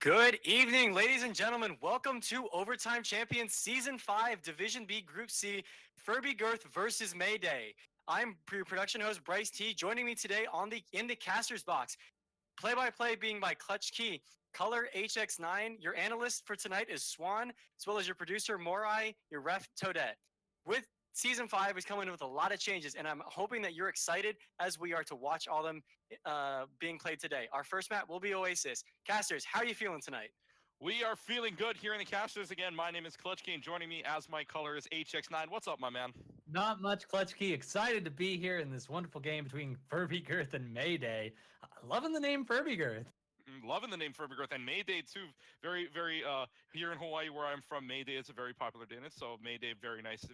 Good evening, ladies and gentlemen. Welcome to Overtime Champions Season 5, Division B Group C, Furby Girth versus Meiday. I'm your production host, Bryce T. Joining me today in the caster's box, play-by-play being by Clutch Key, Color HX9. Your analyst for tonight is Swan, as well as your producer, Morai, your ref, Toadette. With Season 5 is coming with a lot of changes, and I'm hoping that you're excited as we are to watch all them being played today. Our first map will be Oasis. Casters, how are you feeling tonight? We are feeling good here in the casters. Again, my name is Clutch Key, and joining me as my color is HX9. What's up, my man? Not much, Clutch Key. Excited to be here in this wonderful game between Furby Girth and Meiday. Loving the name Furby Girth. Loving the name Furby Girth, and Meiday too. Very, very here in Hawaii, where I'm from, Meiday is a very popular dance. So Meiday, very nice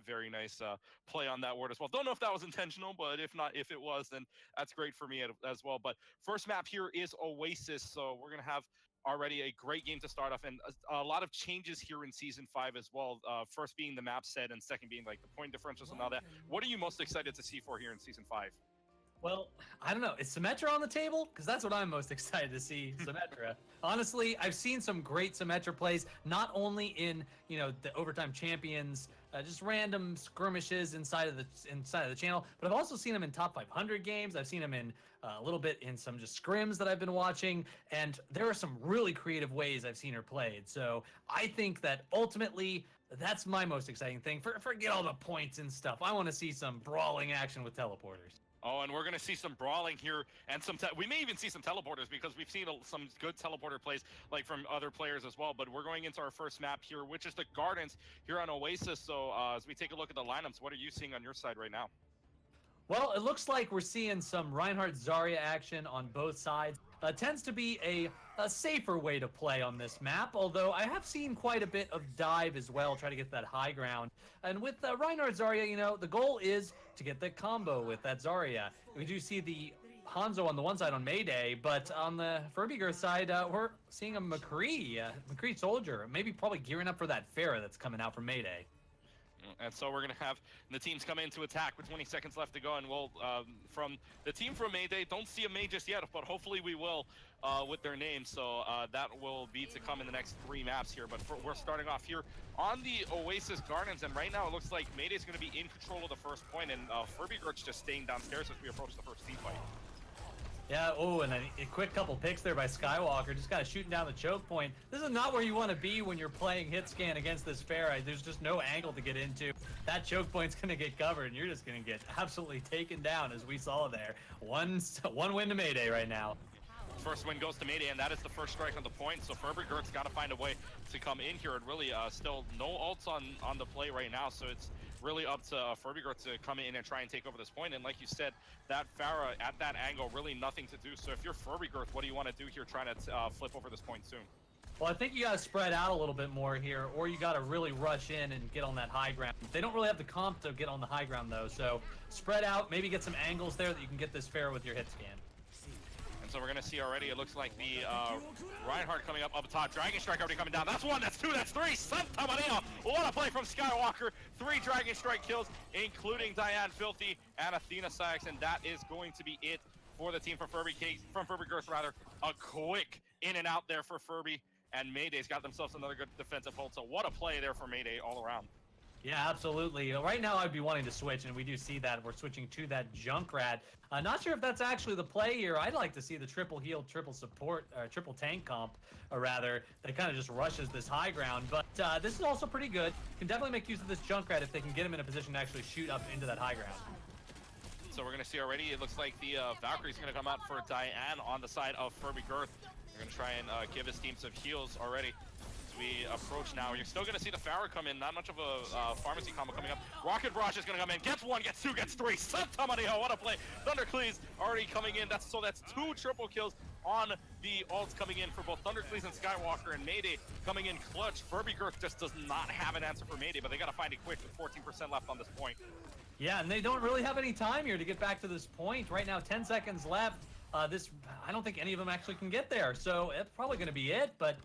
play on that word as well. Don't know if that was intentional, but if it was, then that's great for me as well. But first map here is Oasis, so we're gonna have already a great game to start off, and a lot of changes here in Season 5 as well. First being the map set, and second being like the point differentials and all that. What are you most excited to see for here in Season 5? Well, I don't know. Is Symmetra on the table? Because that's what I'm most excited to see, Symmetra. Honestly, I've seen some great Symmetra plays, not only in, the Overtime Champions, just random skirmishes inside of the channel, but I've also seen him in top 500 games. I've seen him in a little bit in some just scrims that I've been watching, and there are some really creative ways I've seen her played. So I think that ultimately, that's my most exciting thing. Forget all the points and stuff. I want to see some brawling action with teleporters. Oh, and we're going to see some brawling here, and we may even see some teleporters, because we've seen some good teleporter plays like from other players as well. But we're going into our first map here, which is the Gardens here on Oasis. So as we take a look at the lineups, what are you seeing on your side right now? Well, it looks like we're seeing some Reinhardt Zarya action on both sides. Tends to be a safer way to play on this map, although I have seen quite a bit of dive as well, try to get that high ground. And with Reinhardt Zarya, the goal is to get the combo with that Zarya. We do see the Hanzo on the one side on Meiday, but on the Furby Girth side, we're seeing a McCree soldier, maybe probably gearing up for that Pharah that's coming out from Meiday. And so we're going to have the teams come in to attack with 20 seconds left to go. And we'll, from the team from Meiday, don't see a May just yet, but hopefully we will with their name. So that will be to come in the next 3 maps here. But we're starting off here on the Oasis Gardens. And right now it looks like Meiday's going to be in control of the first point, and Furby Girth's just staying downstairs as we approach the first team fight. Yeah, and a quick couple picks there by Skywalker, just kind of shooting down the choke point. This is not where you want to be when you're playing hit scan against this Pharah. There's just no angle to get into. That choke point's going to get covered, and you're just going to get absolutely taken down, as we saw there. One win to Meiday right now. First win goes to Meiday, and that is the first strike on the point. So Furby Girth's got to find a way to come in here, and really still no ults on the play right now. So it's really up to Furby Girth to come in and try and take over this point. And like you said, that Pharah at that angle, really nothing to do. So if you're Furby Girth, what do you want to do here, trying to flip over this point soon? Well, I think you got to spread out a little bit more here, or you got to really rush in and get on that high ground. They don't really have the comp to get on the high ground, though. So spread out, maybe get some angles there that you can get this Pharah with your hit scan. So we're going to see already, it looks like the Reinhardt coming up top. Dragon Strike already coming down. That's 1, that's 2, that's 3. Santa Maria. What a play from Skywalker. 3 Dragon Strike kills, including Diane Filthy and Athena Sykes. And that is going to be it for the team from Furby Girth, rather. A quick in and out there for Furby. And Meiday's got themselves another good defensive hold. So what a play there for Meiday all around. Yeah, absolutely. Right now, I'd be wanting to switch, and we do see that. We're switching to that Junkrat. Not sure if that's actually the play here. I'd like to see the triple heal, triple support, triple tank comp, or rather, that kind of just rushes this high ground. But this is also pretty good. Can definitely make use of this Junkrat if they can get him in a position to actually shoot up into that high ground. So we're going to see already, it looks like the Valkyrie's going to come out for Diane on the side of Furby Girth. We're going to try and give his team some heals already. We approach now. You're still going to see the Pharah come in. Not much of a pharmacy combo coming up. Rocket Barrage is going to come in. Gets 1, gets 2, gets 3. Santa Maria, what a play. Thundercleaves already coming in. That's 2 triple kills on the ults coming in for both Thundercleaves and Skywalker, and Meiday coming in clutch. Furby Girth just does not have an answer for Meiday, but they got to find it quick with 14% left on this point. Yeah, and they don't really have any time here to get back to this point. Right now, 10 seconds left. I don't think any of them actually can get there, so it's probably going to be it, but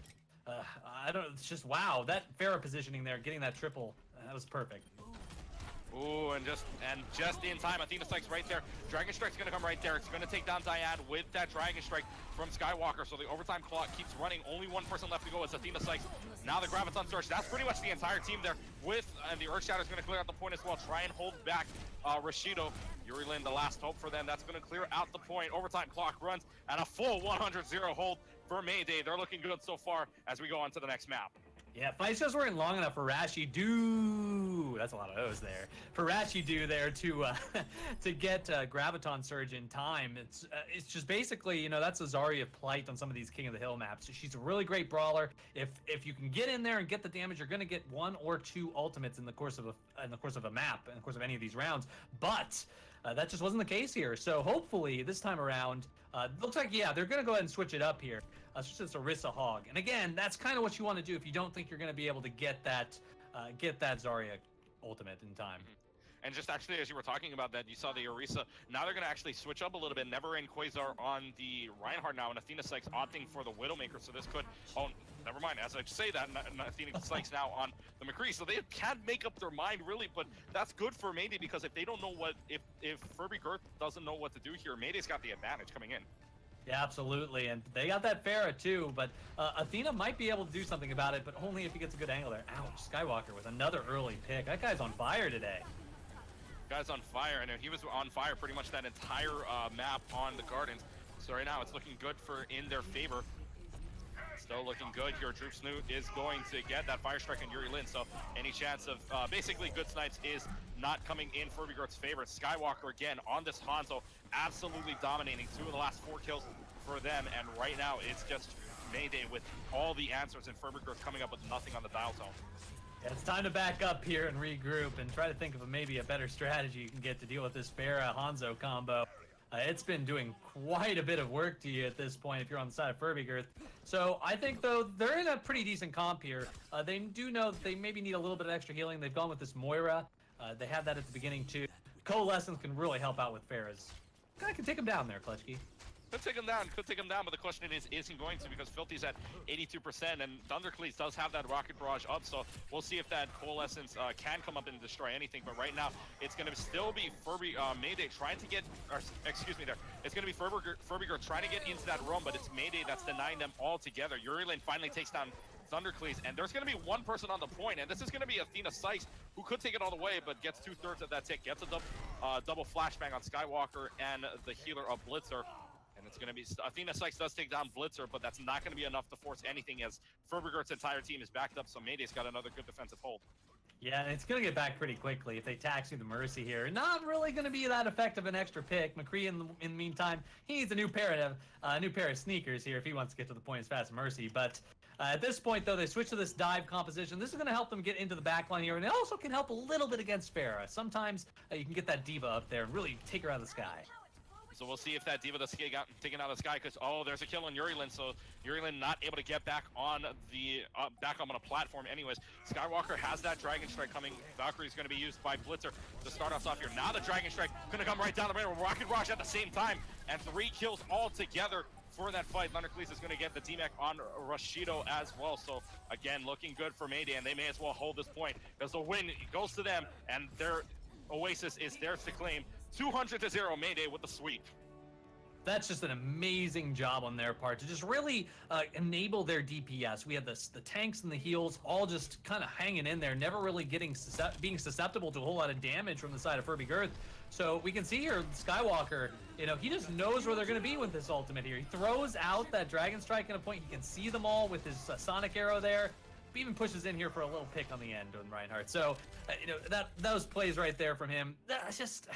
I don't know. It's just, wow, that Pharah positioning there, getting that triple, that was perfect. Ooh, and just in time, Athena Strike's right there. Dragon Strike's gonna come right there. It's gonna take down Diane with that Dragon Strike from Skywalker. So the overtime clock keeps running. Only one person left to go is Athena Strike. Now the Graviton Surge. That's pretty much the entire team there. With and the Earth Shatter's gonna clear out the point as well. Try and hold back Rashido. Yuri Lin, the last hope for them. That's gonna clear out the point. Overtime clock runs and a full 100-0 hold for Meiday. They're looking good so far as we go on to the next map. Yeah, fights just weren't long enough for Rashido. That's a lot of O's there. For Rashido there to to get Graviton Surge in time. It's just basically, you know, that's a Zarya plight on some of these King of the Hill maps. She's a really great brawler. If you can get in there and get the damage, you're going to get 1 or 2 ultimates in the course of a map, in the course of any of these rounds. But that just wasn't the case here. So hopefully this time around, looks like, yeah, they're going to go ahead and switch it up here. It's just Orisa Hog. And again, that's kind of what you want to do if you don't think you're going to be able to get that Zarya ultimate in time. And just actually, as you were talking about that, you saw the Orisa. Now they're going to actually switch up a little bit. Never in Quasar on the Reinhardt now, and Athena Sykes opting for the Widowmaker. So this could, oh, never mind. As I say that, Athena Sykes now on the McCree. So they can't make up their mind really, but that's good for Meiday because if they don't know what, if Furby Girth doesn't know what to do here, Mayday's got the advantage coming in. Yeah, absolutely, and they got that Pharah too, but Athena might be able to do something about it, but only if he gets a good angle there. Ouch, Skywalker with another early pick. That guy's on fire today. Guy's on fire, and he was on fire pretty much that entire map on the Gardens. So right now it's looking good for in their favor. Still looking good here. Droop Snoot is going to get that Fire Strike on Yuri Lin, so any chance of basically good snipes is not coming in Furby Girth's favor. Skywalker again on this Hanzo, absolutely dominating 2 of the last 4 kills for them, and right now it's just Meiday with all the answers and Furby Girth coming up with nothing on the dial zone. Yeah, it's time to back up here and regroup and try to think of maybe a better strategy you can get to deal with this Pharah Hanzo combo. It's been doing quite a bit of work to you at this point if you're on the side of Furby Girth. So I think, though, they're in a pretty decent comp here. They do know that they maybe need a little bit of extra healing. They've gone with this Moira. They had that at the beginning, too. Coalescence can really help out with Pharah's. I can take him down there, Clutchkey. Could take him down, but the question is he going to? Because Filthy's at 82%, and Thundercleats does have that Rocket Barrage up, so we'll see if that Coalescence can come up and destroy anything. But right now, it's going to still be Furby, Meiday trying to get, or excuse me there, it's going to be Furby Girth trying to get into that room, but it's Meiday that's denying them altogether. Yuri Lin finally takes down Thundercleats, and there's going to be one person on the point, and this is going to be Athena Sykes, who could take it all the way, but gets 2/3 of that tick, gets a double flashbang on Skywalker and the healer of Blitzer. And it's going to be, Athena Sykes does take down Blitzer, but that's not going to be enough to force anything as Furby Girth's entire team is backed up, so Mayday's got another good defensive hold. Yeah, and it's going to get back pretty quickly if they tax you the Mercy here. Not really going to be that effective an extra pick. McCree, in the meantime, he needs a new pair of sneakers here if he wants to get to the point as fast as Mercy. But at this point, though, they switch to this dive composition. This is going to help them get into the backline here, and it also can help a little bit against Pharah. Sometimes you can get that diva up there and really take her out of the sky. So we'll see if that Diva does get taken out of the sky, because, oh, there's a kill on Yuri Lin, so Yuri Lin not able to get back on the back up on a platform anyways. Skywalker has that Dragon Strike coming. Valkyrie is going to be used by Blitzer to start us off here. Now the Dragon Strike going to come right down the middle. Rocket Barrage at the same time, and 3 kills all together for that fight. Thundercleats is going to get the DMAC on Rashido as well. So again, looking good for Meiday, and they may as well hold this point, because the win goes to them, and their Oasis is theirs to claim. 200-0 Meiday with the sweep. That's just an amazing job on their part to just really enable their DPS. We had the tanks and the heals all just kind of hanging in there, never really being susceptible to a whole lot of damage from the side of Furby Girth. So we can see here, Skywalker, you know, he just knows where they're going to be with this ultimate here. He throws out that Dragon Strike at a point. He can see them all with his Sonic Arrow there. He even pushes in here for a little pick on the end on Reinhardt. So, you know, those plays right there from him, that's just...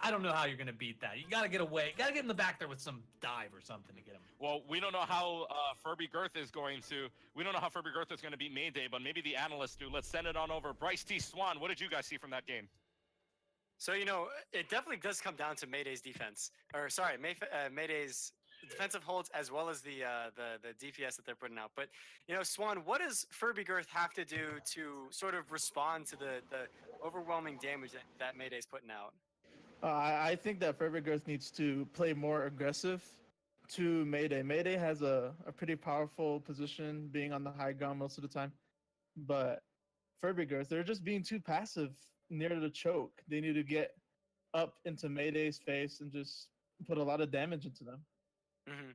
I don't know how you're going to beat that. You got to get away. Got to get in the back there with some dive or something to get him. Well, we don't know how Furby Girth is going to... We don't know how Furby Girth is going to beat Meiday, but maybe the analysts do. Let's send it on over. Bryce T. Swan, what did you guys see from that game? So, you know, it definitely does come down to Mayday's defense. Or, sorry, Mayday's defensive holds as well as the DPS that they're putting out. But, you know, Swan, what does Furby Girth have to do to sort of respond to the overwhelming damage that Mayday's putting out? I think that Furby Girth needs to play more aggressive to Meiday. Meiday has a pretty powerful position, being on the high ground most of the time. But Furby Girth, they're just being too passive. near the choke. They need to get up into Mayday's face and just put a lot of damage into them. Hmm.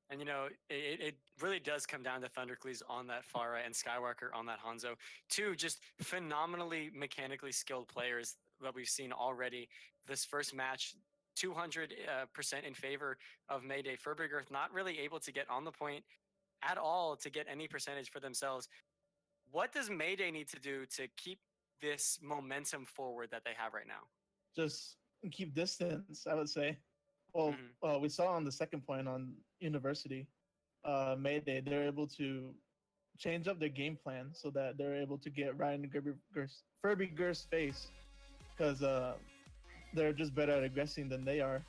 And it really does come down to Thundercleese on that Pharah and Skywalker on that Hanzo. Two just phenomenally mechanically skilled players that we've seen already. This first match, 200% in favor of Meiday. Furby Girth not really able to get on the point at all to get any percentage for themselves. What does Meiday need to do to keep this momentum forward that they have right now? Just keep distance, I would say. Well, Mhm. we saw on the second point on University, Mayday, they're able to change up their game plan so that they're able to get right in Furby Girth's face because they're just better at aggressing than they are.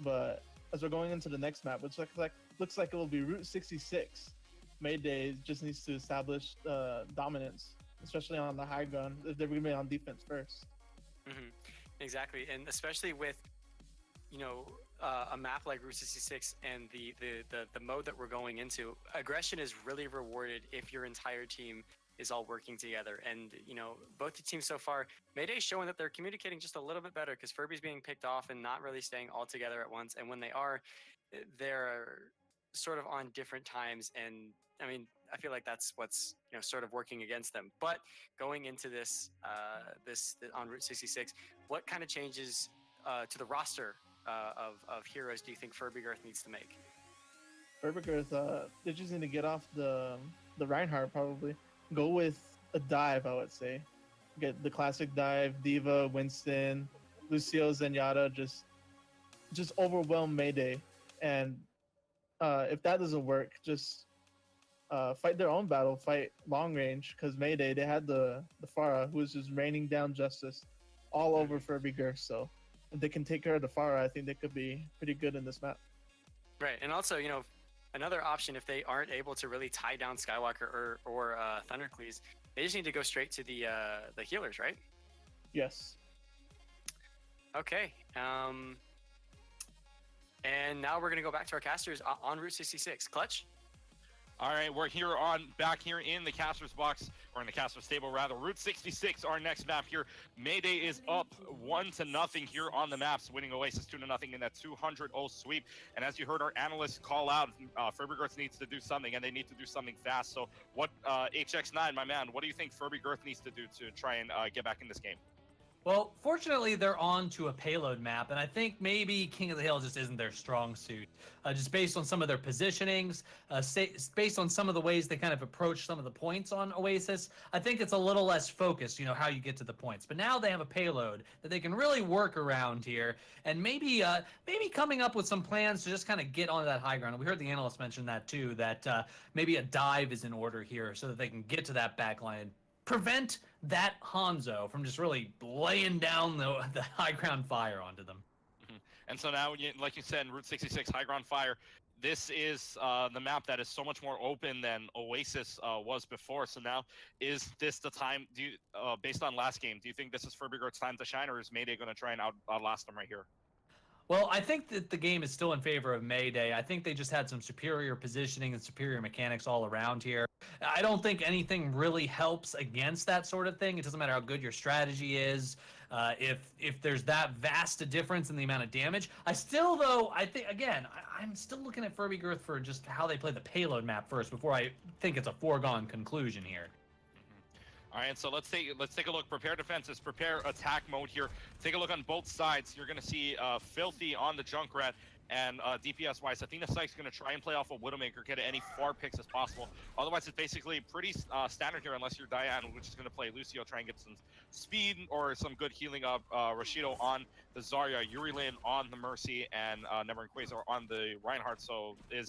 But as we're going into the next map, which looks like it will be Route 66, Mayday just needs to establish dominance, especially on the high ground if they're going to be on defense first. Mm-hmm. Exactly, and especially with a map like Route 66 and the mode that we're going into, aggression is really rewarded if your entire team is all working together. And both the teams so far, Mayday's showing that they're communicating just a little bit better because Furby's being picked off and not really staying all together at once. And when they are, they're sort of on different times. And I mean, I feel like that's what's sort of working against them. But going into this on Route 66, what kind of changes to the roster of heroes do you think Furby Girth needs to make? Furby Girth, they just need to get off the Reinhardt probably. Go with a dive, I would say. Get the classic dive, Diva, Winston, Lucio, Zenyatta, just overwhelm Mayday. And if that doesn't work, just fight their own battle, fight long range. Because Mayday, they had the Pharah, who was just raining down justice all over Furby Girth. So if they can take care of the Pharah, I think they could be pretty good in this map. Right, and also, another option if they aren't able to really tie down Skywalker or Thundercleese, they just need to go straight to the healers, right? Yes. Okay. And now we're gonna go back to our casters on Route 66. Clutch. All right, we're back here in the caster's box, or in the caster's stable rather. Route 66, our next map here. Mayday is up 1-0 here on the maps, winning Oasis 2-0 in that 200-0 sweep. And as you heard our analysts call out, Furby Girth needs to do something, and they need to do something fast. So what, HX9, my man, what do you think Furby Girth needs to do to try and get back in this game? Well, fortunately, they're on to a payload map, and I think maybe King of the Hill just isn't their strong suit. Just based on some of their positionings, based on some of the ways they kind of approach some of the points on Oasis, I think it's a little less focused, how you get to the points. But now they have a payload that they can really work around here, and maybe coming up with some plans to just kind of get onto that high ground. We heard the analyst mention that too, that maybe a dive is in order here so that they can get to that back line. Prevent that Hanzo from just really laying down the high ground fire onto them. Mm-hmm. And so now, like you said, in Route 66, high ground fire, this is the map that is so much more open than Oasis was before. So now, is this the time, based on last game, do you think this is Furby Girth's time to shine, or is Mayday going to try and outlast them right here? Well, I think that the game is still in favor of Mayday. I think they just had some superior positioning and superior mechanics all around here. I don't think anything really helps against that sort of thing. It doesn't matter how good your strategy is. If there's that vast a difference in the amount of damage, I still, though, I think, again, I'm still looking at Furby Girth for just how they play the payload map first before I think it's a foregone conclusion here. All right, so let's take a look. Prepare defenses, prepare attack mode here. Take a look on both sides. You're going to see Filthy on the Junkrat, and DPS-wise, Athena Sykes going to try and play off a Widowmaker, get any far picks as possible. Otherwise, it's basically pretty standard here, unless you're Diane, which is going to play Lucio, try and get some speed or some good healing of Rashido on the Zarya, Yuri Lin on the Mercy, and Never and Quasar on the Reinhardt. So do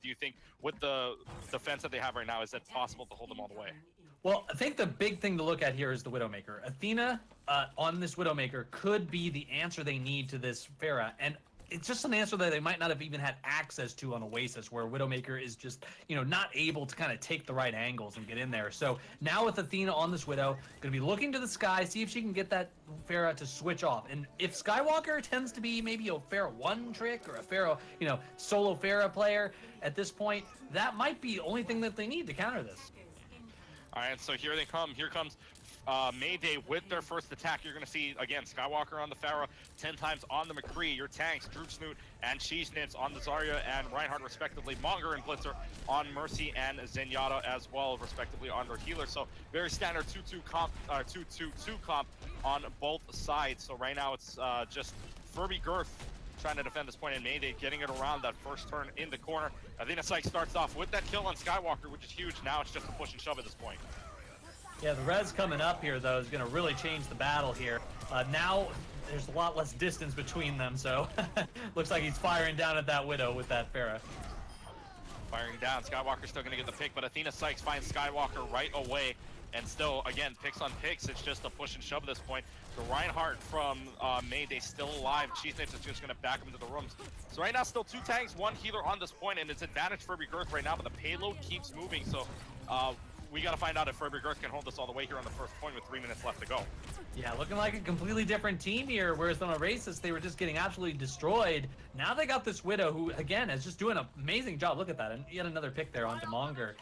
you think with the defense that they have right now, is it possible to hold them all the way? Well, I think the big thing to look at here is the Widowmaker. Athena on this Widowmaker could be the answer they need to this Pharah, and it's just an answer that they might not have even had access to on Oasis, where Widowmaker is just, not able to kind of take the right angles and get in there. So now with Athena on this Widow, going to be looking to the sky, see if she can get that Pharah to switch off. And if Skywalker tends to be maybe a Pharah 1 trick or a Pharah, solo Pharah player at this point, that might be the only thing that they need to counter this. All right, so here they come. Here comes Meiday with their first attack. You're going to see, again, Skywalker on the Pharah, 10 times on the McCree, your tanks, Droop Snoot and Cheese Nits on the Zarya and Reinhardt, respectively. Monger and Blitzer on Mercy and Zenyatta as well, respectively, on their healer. So very standard 2-2 comp, 2-2-2 comp on both sides. So right now it's just Furby Girth trying to defend this point, and Meiday getting it around that first turn in the corner. Athena Sykes starts off with that kill on Skywalker, which is huge. Now it's just a push and shove at this point. Yeah, the res coming up here, though, is going to really change the battle here. Now, there's a lot less distance between them, so looks like he's firing down at that Widow with that Pharah. Firing down, Skywalker's still going to get the pick, but Athena Sykes finds Skywalker right away, and still, again, picks on picks. It's just a push and shove at this point. The Reinhardt from Meiday still alive. Cheese Nits is just going to back him into the rooms. So right now, still 2 tanks, 1 healer on this point, and it's advantage for Furby Girth right now, but the payload keeps moving, so we got to find out if Furby Girth can hold this all the way here on the first point with 3 minutes left to go. Yeah, looking like a completely different team here, whereas on Oasis, they were just getting absolutely destroyed. Now they got this Widow who, again, is just doing an amazing job. Look at that, and yet another pick there onto Monger.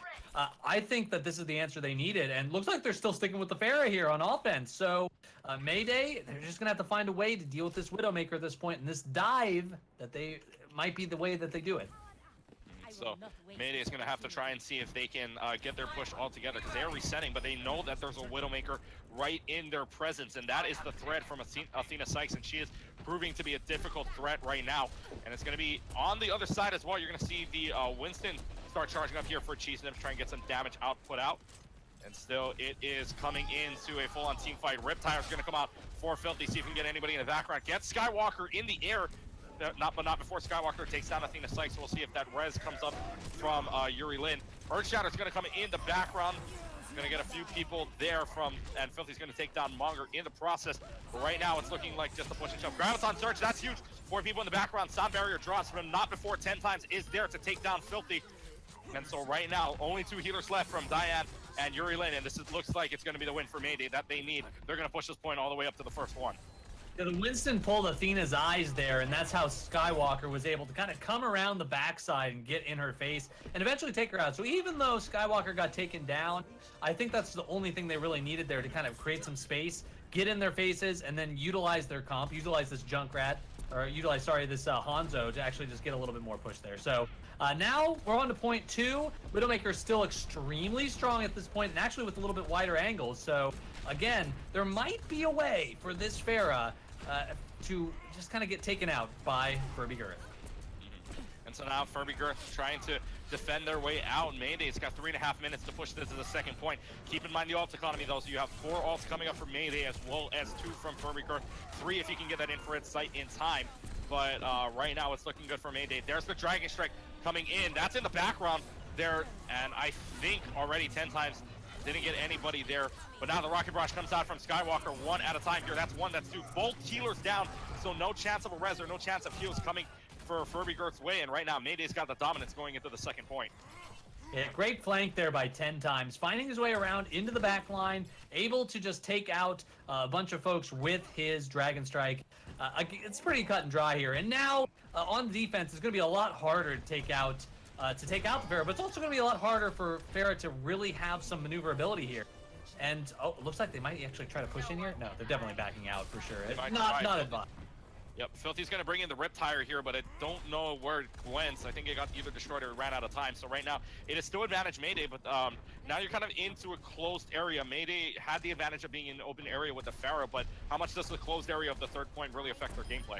I think that this is the answer they needed, and looks like they're still sticking with the Pharah here on offense. So, Meiday, they're just going to have to find a way to deal with this Widowmaker at this point, and this dive, that they might be the way that they do it. So Meiday is going to have to try and see if they can get their push all together, because they are resetting, but they know that there's a Widowmaker right in their presence, and that is the threat from Athena Sykes, and she is proving to be a difficult threat right now. And it's going to be on the other side as well. You're going to see the Winston start charging up here for Cheese Nips, try and get some damage output out. And still, it is coming into a full-on team fight. Riptire's going to come out for Filthy, see if we can get anybody in the background. Get Skywalker in the air. But not before Skywalker takes down Athena Sykes. We'll see if that res comes up from Yuri Lin. Earthshatter's going to come in the background. Going to get a few people there from, and Filthy's going to take down Monger in the process. But right now, it's looking like just a push and shove. Graviton Surge, that's huge. 4 people in the background. Sound Barrier draws from not before 10 times is there to take down Filthy. And so right now, only 2 healers left from Diane and Yuri Lin, and this looks like it's going to be the win for Meiday that they need. They're going to push this point all the way up to the first one. Yeah, the Winston pulled Athena's eyes there, and that's how Skywalker was able to kind of come around the backside and get in her face and eventually take her out. So even though Skywalker got taken down, I think that's the only thing they really needed there to kind of create some space, get in their faces, and then utilize their comp, utilize this Junkrat, or utilize, sorry, this Hanzo to actually just get a little bit more push there. So now we're on to point 2. Widowmaker is still extremely strong at this point, and actually with a little bit wider angles. So again, there might be a way for this Pharah to just kind of get taken out by Furby Girth. And so now Furby Girth trying to defend their way out. Meiday's got 3.5 minutes to push this to the second point. Keep in mind the ult economy though, so you have 4 ults coming up from Meiday as well as 2 from Furby Girth. 3 if you can get that infrared sight in time. But right now it's looking good for Meiday. There's the Dragon Strike coming in. That's in the background there, and I think already 10 times didn't get anybody there. But now the Rocket Barrage comes out from Skywalker 1 at a time here. That's 1, that's 2. Both healers down, so no chance of a res or no chance of heals coming for Furby Girth's way. And right now, Meiday's got the dominance going into the second point. Yeah, great flank there by 10 times. Finding his way around into the back line, able to just take out a bunch of folks with his Dragon Strike. It's pretty cut and dry here. And now on defense, it's going to be a lot harder to take out the Pharah, but it's also going to be a lot harder for Pharah to really have some maneuverability here. And oh, it looks like they might actually try to push in here. No, they're definitely backing out for sure. Not advised. Yep, Filthy's going to bring in the Riptire here, but I don't know where it went. So I think it got either destroyed or ran out of time. So right now, it is still advantage Meiday, but now you're kind of into a closed area. Meiday had the advantage of being in an open area with the Pharah, but how much does the closed area of the third point really affect their gameplay?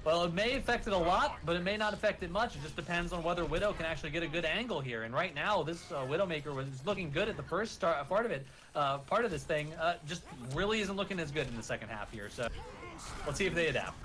Well, it may affect it a lot, but it may not affect it much. It just depends on whether Widow can actually get a good angle here. And right now, this Widowmaker was looking good at the first part of it. Part of this thing just really isn't looking as good in the second half here. So let's see if they adapt.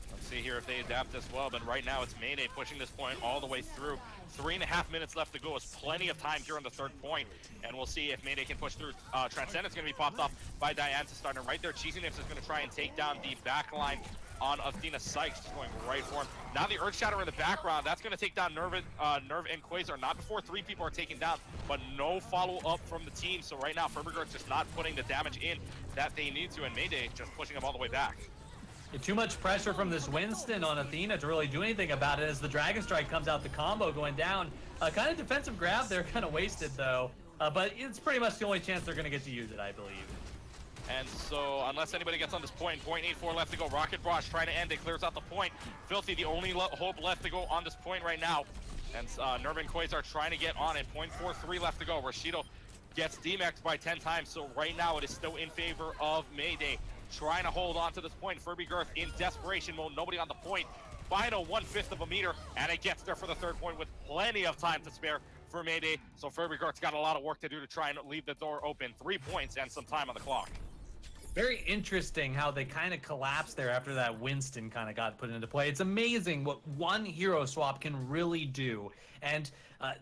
Let's see here if they adapt as well. But right now, it's Meiday pushing this point all the way through. 3.5 minutes left to go. It's plenty of time here on the third point. And we'll see if Meiday can push through. Transcendent's going to be popped off by Diane to start. And right there, Cheesy Nips is going to try and take down the back line on Athena Sykes, just going right for him. Now the Earthshatter in the background, that's going to take down Nerve and Quasar. Not before 3 people are taken down, but no follow-up from the team. So right now, Furby Girth just not putting the damage in that they need to, and Meiday just pushing them all the way back. Too much pressure from this Winston on Athena to really do anything about it as the Dragon Strike comes out, the combo going down. Kind of defensive grab there, kind of wasted though. but it's pretty much the only chance they're going to get to use it, I believe. And so, unless anybody gets on this point, 0.84 left to go. Rocket Barrage trying to end it, clears out the point. Filthy, the only hope left to go on this point right now. And Nerva and Quasar trying to get on it. 0.43 left to go. Rashido gets DMAXed by 10 times, so right now it is still in favor of Meiday. Trying to hold on to this point. Furby Girth in desperation mode, nobody on the point. Final 1/5 of a meter, and it gets there for the third point with plenty of time to spare for Meiday. So Furby Girth's got a lot of work to do to try and leave the door open. 3 points and some time on the clock. Very interesting how they kind of collapsed there after that Winston kind of got put into play. It's amazing what one hero swap can really do. And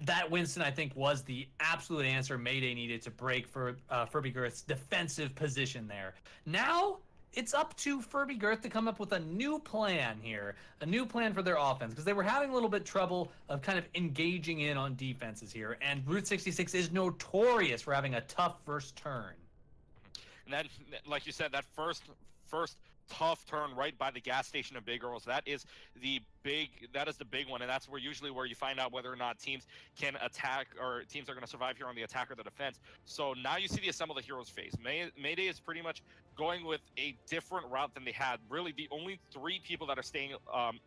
that Winston, I think, was the absolute answer Meiday needed to break for Furby Girth's defensive position there. Now, it's up to Furby Girth to come up with a new plan here, a new plan for their offense, because they were having a little bit trouble of kind of engaging in on defenses here. And Route 66 is notorious for having a tough first turn. And then, like you said, that first tough turn right by the gas station of Big Girls, that is the big one, and that's where you find out whether or not teams can attack or teams are going to survive here on the attack or the defense. So now you see the assemble the heroes phase. Meiday is pretty much going with a different route than they had. Really, the only 3 people that are staying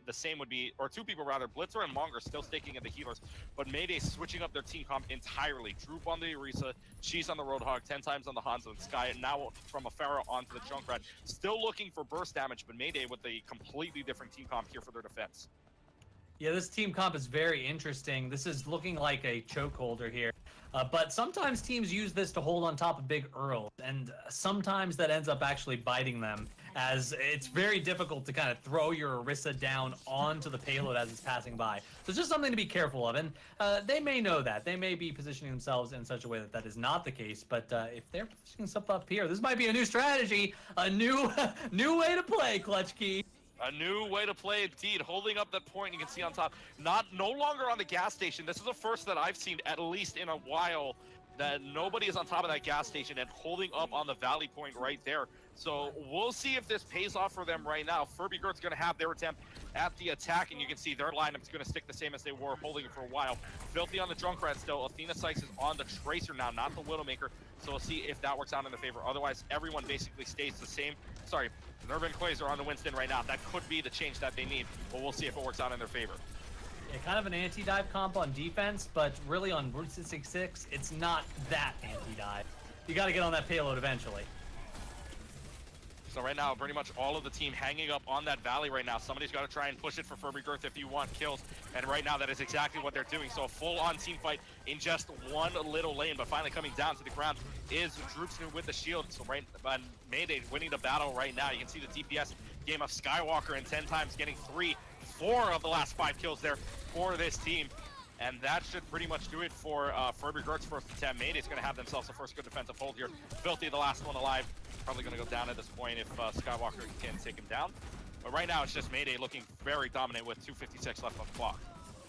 the same would be, or 2 people rather, Blitzer and Monger still sticking at the healers, but Meiday switching up their team comp entirely. Droop on the Orisa, Cheese on the Roadhog, 10 times on the Hanzo, and Sky, and now from a Pharah onto the Junkrat. Still looking for burst damage, but Meiday with a completely different team comp here for their defense. Yeah, this team comp is very interesting. This is looking like a chokeholder here. But sometimes teams use this to hold on top of big Earls, and sometimes that ends up actually biting them, as it's very difficult to kind of throw your Orisa down onto the payload as it's passing by. So it's just something to be careful of, and they may know that. They may be positioning themselves in such a way that that is not the case, but if they're positioning stuff up here, this might be a new strategy, a new way to play, Clutch Key. A new way to play indeed, holding up that point you can see on top. No longer on the gas station. This is the first that I've seen, at least in a while, that nobody is on top of that gas station and holding up on the valley point right there. So we'll see if this pays off for them right now. Furby Girth's going to have their attempt at the attack, and you can see their lineup is going to stick the same as they were, holding it for a while. Filthy on the Junkrat still. Athena Sykes is on the Tracer now, not the Widowmaker. So we'll see if that works out in their favor. Otherwise, everyone basically stays the same. Sorry, Nerva and Quasar on the Winston right now. That could be the change that they need, but we'll see if it works out in their favor. Yeah, kind of an anti-dive comp on defense, but really on Route 66, it's not that anti-dive. You got to get on that payload eventually. So right now, pretty much all of the team hanging up on that valley right now. Somebody's got to try and push it for Furby Girth if you want kills. And right now, that is exactly what they're doing. So a full-on team fight in just one little lane. But finally coming down to the ground is Droopsnoot with the shield. So Meiday winning the battle right now. You can see the DPS game of Skywalker and 10 times getting 4 of the last 5 kills there for this team. And that should pretty much do it for Furby Girth's first attempt. Meiday's going to have themselves a first good defensive hold here. Filthy, the last one alive. Probably going to go down at this point if Skywalker can take him down. But right now, it's just Meiday looking very dominant with 2:56 left on the clock.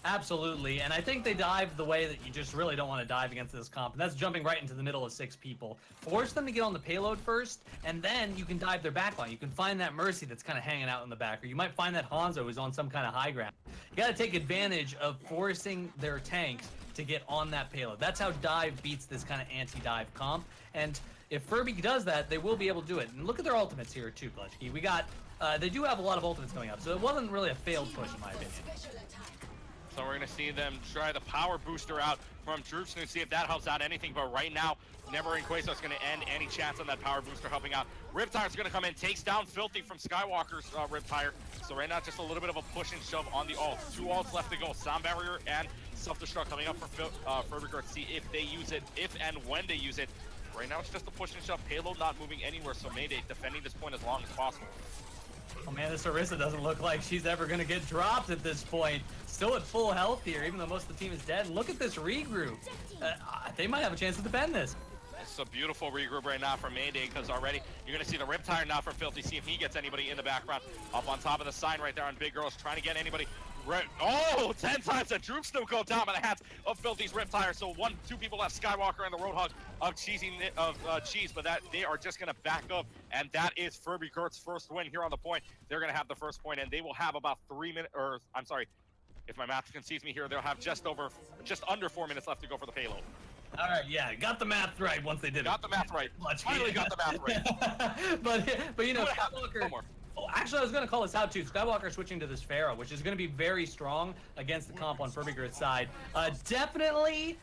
Absolutely, and I think they dive the way that you just really don't want to dive against this comp, and that's jumping right into the middle of 6 people. Force them to get on the payload first, and then you can dive their backline. You can find that Mercy that's kind of hanging out in the back, or you might find that Hanzo who's on some kind of high ground. You got to take advantage of forcing their tanks to get on that payload. That's how dive beats this kind of anti-dive comp, and if Furby does that, they will be able to do it. And look at their ultimates here too, Clutchkey. We got, they do have a lot of ultimates going up, so it wasn't really a failed push in my opinion. So we're going to see them try the power booster out from Droopsnoot, see if that helps out anything. But right now, Never and Quasar is going to end any chance on that power booster helping out. Riptire is going to come in, takes down Filthy from Skywalker's Riptire. So right now, just a little bit of a push and shove on the ults. 2 ults left to go. Sound Barrier and Self-Destruct coming up for Furby Girth. See if they use it, if and when they use it. Right now, it's just a push and shove. Payload not moving anywhere, so Meiday defending this point as long as possible. Oh man, this Orisa doesn't look like she's ever going to get dropped at this point. Still at full health here, even though most of the team is dead. And look at this regroup. They might have a chance to defend this. It's a beautiful regroup right now from Meiday, because already you're going to see the Riptire now from Filthy, see if he gets anybody in the background. Up on top of the sign right there on Big Girls, trying to get anybody. Oh, 10 times that Droop still go down by the hands of Filthy's Riptire. So 2 people left, Skywalker and the Roadhog of Cheese, but that they are just going to back up, and that is Furby Girth's first win here on the point. They're going to have the first point, and they will have about 3 minutes, or I'm sorry, if my math concedes me here, they'll have just under 4 minutes left to go for the payload. All right, yeah, got the math right once they did Got the math right. Finally got the math right. but you know, No more. Oh, actually, I was going to call this out too. Skywalker switching to this Pharaoh, which is going to be very strong against the comp on Furby Girth's side. Definitely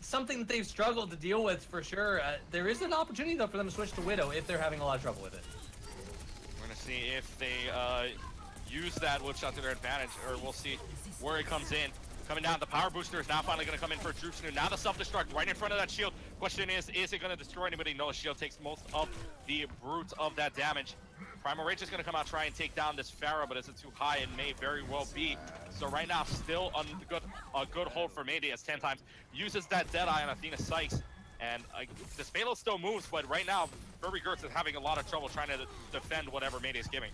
something that they've struggled to deal with for sure. There is an opportunity though for them to switch to Widow if they're having a lot of trouble with it. We're gonna see if they use that whip shot to their advantage, or we'll see where it comes in. Coming down, the power booster is now finally going to come in for Droop Snoot. Now the self-destruct right in front of that shield. Question is it going to destroy anybody? No, the shield takes most of the brute of that damage. Primal Rage is going to come out, try and take down this Pharah, but is it too high? It may very well be. So right now, still a good hold for Meiday as 10 times. Uses that Deadeye on Athena Sykes. And this payload still moves, but right now, Furby Girth is having a lot of trouble trying to defend whatever Meiday is giving.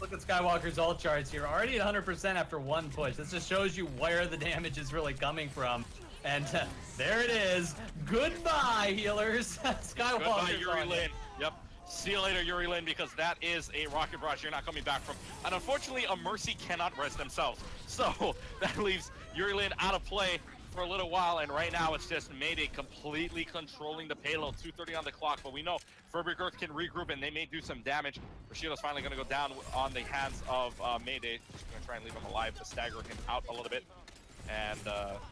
Look at Skywalker's ult charts here. Already at 100% after one push. This just shows you where the damage is really coming from. And there it is. Goodbye, healers. Skywalker. Goodbye, Yuri Lin. Yep. See you later, Yuri Lin, because that is a rocket barrage you're not coming back from. And unfortunately, a Mercy cannot rest themselves. So that leaves Yuri Lin out of play for a little while, and right now it's just Meiday completely controlling the payload. 2:30 on the clock, but we know Furby Girth can regroup and they may do some damage. Rashido's finally going to go down on the hands of Meiday. Just going to try and leave him alive to stagger him out a little bit. And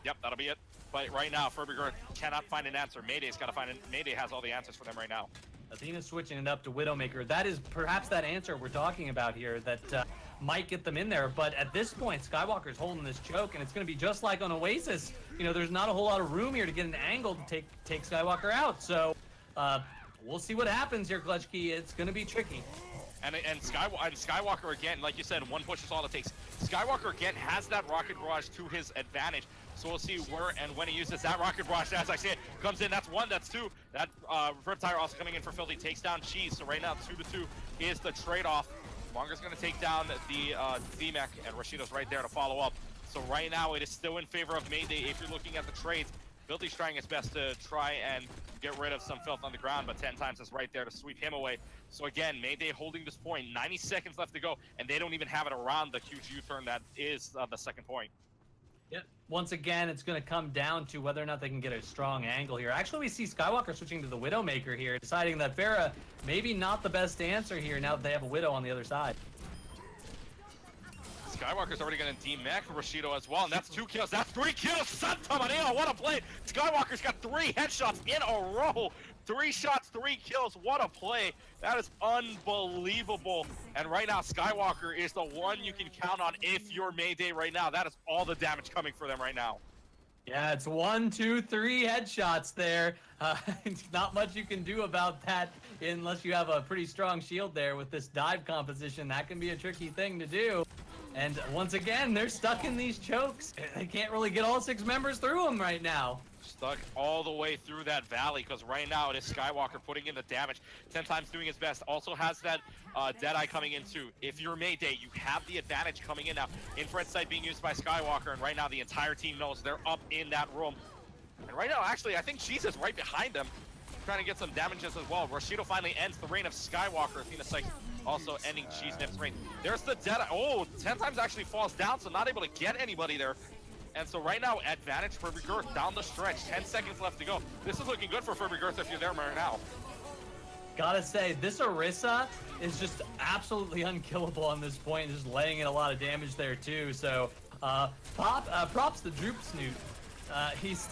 yep, that'll be it. But right now, Furby Girth cannot find an answer. Meiday's got to find it. Meiday has all the answers for them right now. Athena's switching it up to Widowmaker. That is perhaps that answer we're talking about here that might get them in there. But at this point, Skywalker's holding this choke, and it's going to be just like on Oasis. You know, there's not a whole lot of room here to get an angle to take Skywalker out. So we'll see what happens here, Clutchkey. It's going to be tricky. And Skywalker again, like you said, one push is all it takes. Skywalker again has that rocket barrage to his advantage. So we'll see where and when he uses that rocket barrage. As I say it, comes in. That's one. That's two. That Riptire also coming in for Filthy takes down Cheese. So right now, 2-2 is the trade-off. Monger's going to take down the D-Mech, and Rashido's right there to follow up. So right now, it is still in favor of Meiday. If you're looking at the trades, Filthy's trying his best to try and get rid of some filth on the ground, but 10 times is right there to sweep him away. So again, Meiday holding this point, 90 seconds left to go, and they don't even have it around the huge U-turn that is the second point. Yep. Once again, it's going to come down to whether or not they can get a strong angle here. Actually, we see Skywalker switching to the Widowmaker here, deciding that Pharah maybe not the best answer here now that they have a Widow on the other side. Skywalker's already going to D-Mech Rashido as well, and that's 2 kills. That's 3 kills! Santa Maria, what a play! Skywalker's got 3 headshots in a row! 3 shots, 3 kills, what a play! That is unbelievable. And right now, Skywalker is the one you can count on if you're Meiday right now. That is all the damage coming for them right now. Yeah, it's 1, 2, 3 headshots there. Not much you can do about that unless you have a pretty strong shield there with this dive composition. That can be a tricky thing to do. And once again, they're stuck in these chokes. They can't really get all 6 members through them right now. Stuck all the way through that valley, because right now it is Skywalker putting in the damage. 10 times doing his best. Also has that Deadeye coming in too. If you're Meiday, you have the advantage coming in now. Infrared sight being used by Skywalker, and right now the entire team knows they're up in that room. And right now, actually, I think Cheese is right behind them, trying to get some damages as well. Rashido finally ends the reign of Skywalker. Athena Sykes also ending Cheese Nip's reign. There's the Deadeye. Oh, 10 times actually falls down, so not able to get anybody there. And so right now, advantage for Furby Girth down the stretch. 10 seconds left to go. This is looking good for Furby Girth if you're there right now. Gotta say, this Orisa is just absolutely unkillable on this point, just laying in a lot of damage there too. So props to Droop Snoot.